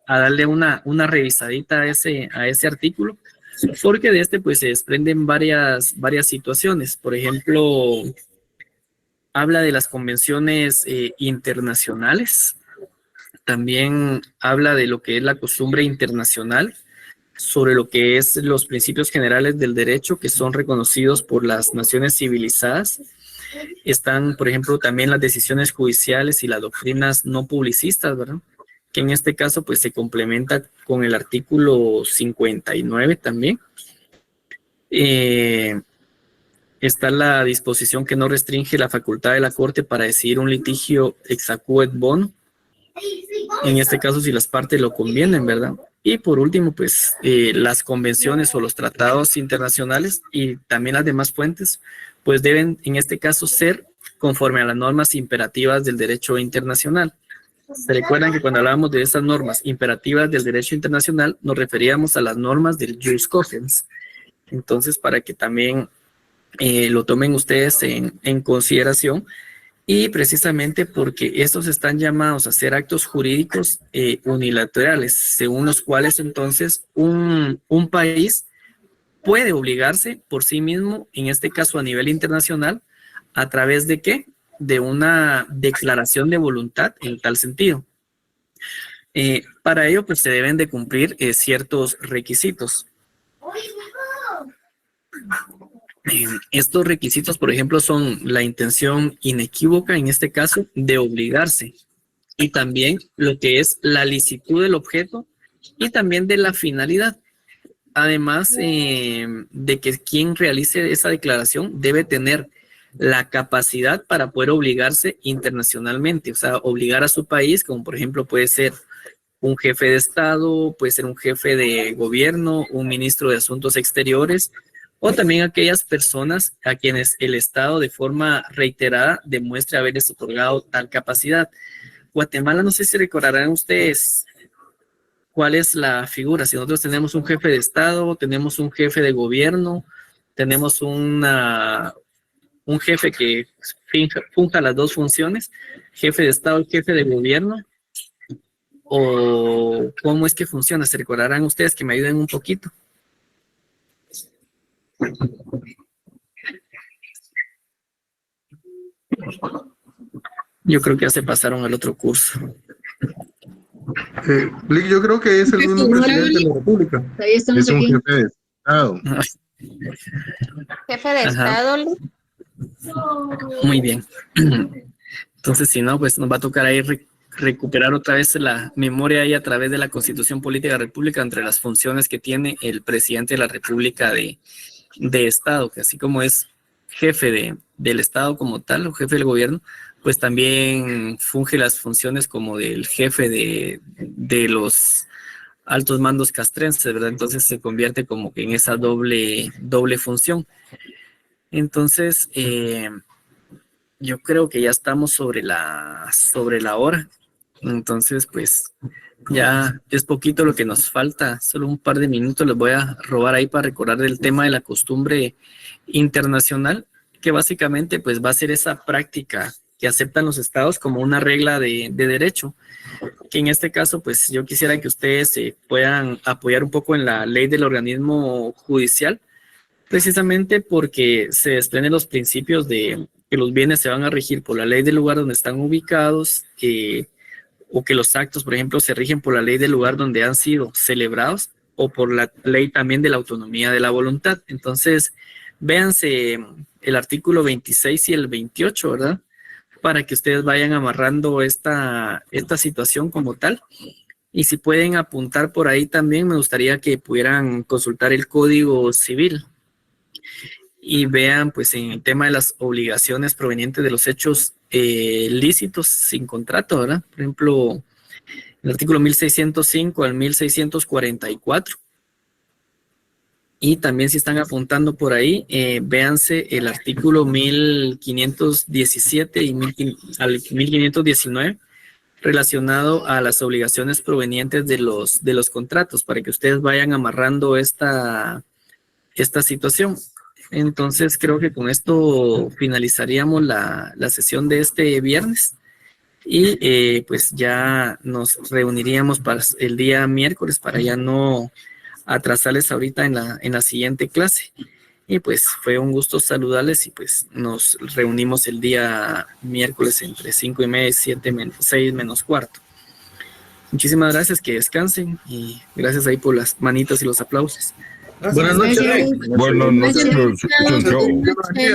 darle una revisadita a ese artículo, porque de este pues se desprenden varias situaciones. Por ejemplo, habla de las convenciones internacionales, también habla de lo que es la costumbre internacional, sobre lo que es los principios generales del derecho que son reconocidos por las naciones civilizadas. Están, por ejemplo, también las decisiones judiciales y las doctrinas no publicistas, ¿verdad? Que en este caso pues se complementa con el artículo 59 también. Está la disposición que no restringe la facultad de la Corte para decidir un litigio ex aequo et bono. En este caso, si las partes lo convienen, ¿verdad? Y por último, pues las convenciones o los tratados internacionales y también las demás fuentes, pues deben en este caso ser conforme a las normas imperativas del derecho internacional. Se recuerdan que cuando hablábamos de esas normas imperativas del derecho internacional, nos referíamos a las normas del jus cogens. Entonces, para que también lo tomen ustedes en consideración, y precisamente porque estos están llamados a ser actos jurídicos unilaterales, según los cuales entonces un país puede obligarse por sí mismo, en este caso a nivel internacional, ¿a través de qué? De una declaración de voluntad en tal sentido. Para ello, pues se deben de cumplir ciertos requisitos. Estos requisitos, por ejemplo, son la intención inequívoca, en este caso, de obligarse, y también lo que es la licitud del objeto y también de la finalidad. Además de que quien realice esa declaración debe tener la capacidad para poder obligarse internacionalmente, o sea, obligar a su país, como por ejemplo puede ser un jefe de Estado, puede ser un jefe de gobierno, un ministro de Asuntos Exteriores, o también aquellas personas a quienes el Estado de forma reiterada demuestre haberles otorgado tal capacidad. Guatemala, no sé si recordarán ustedes cuál es la figura. Si nosotros tenemos un jefe de Estado, tenemos un jefe de gobierno, tenemos un jefe que funja las dos funciones, jefe de Estado y jefe de gobierno, o cómo es que funciona. ¿Se recordarán ustedes? Que me ayuden un poquito. Yo creo que ya se pasaron al otro curso.
Yo creo que es el mismo presidente de la República. Es un jefe de Estado.
Jefe de Estado.
Muy bien. Entonces, si no, pues nos va a tocar ahí recuperar otra vez la memoria ahí a través de la Constitución Política de la República entre las funciones que tiene el presidente de la República de Estado, que así como es jefe del Estado como tal, o jefe del gobierno, pues también funge las funciones como del jefe de los altos mandos castrenses, ¿verdad? Entonces se convierte como que en esa doble función. Entonces, yo creo que ya estamos sobre la hora. Entonces, pues ya es poquito lo que nos falta, solo un par de minutos les voy a robar ahí para recordar del tema de la costumbre internacional, que básicamente pues va a ser esa práctica que aceptan los estados como una regla de derecho, que en este caso pues yo quisiera que ustedes se puedan apoyar un poco en la ley del organismo judicial, precisamente porque se desprenden los principios de que los bienes se van a regir por la ley del lugar donde están ubicados, o que los actos, por ejemplo, se rigen por la ley del lugar donde han sido celebrados, o por la ley también de la autonomía de la voluntad. Entonces, véanse el artículo 26 y el 28, ¿verdad? Para que ustedes vayan amarrando esta situación como tal. Y si pueden apuntar por ahí también, me gustaría que pudieran consultar el Código Civil y vean, pues, en el tema de las obligaciones provenientes de los hechos lícitos sin contrato, ¿verdad? Por ejemplo, el artículo 1605 al 1644. Y también si están apuntando por ahí, véanse el artículo 1517 y al 1519 relacionado a las obligaciones provenientes de los contratos, para que ustedes vayan amarrando esta situación. Entonces creo que con esto finalizaríamos la sesión de este viernes y pues ya nos reuniríamos para el día miércoles para ya no atrasarles ahorita en la siguiente clase. Y pues fue un gusto saludarles y pues nos reunimos el día miércoles entre 5:30 y 6 menos cuarto. Muchísimas gracias, que descansen y gracias ahí por las manitas y los aplausos.
Buenas noches, Rick.
Buenas noches, licenciado.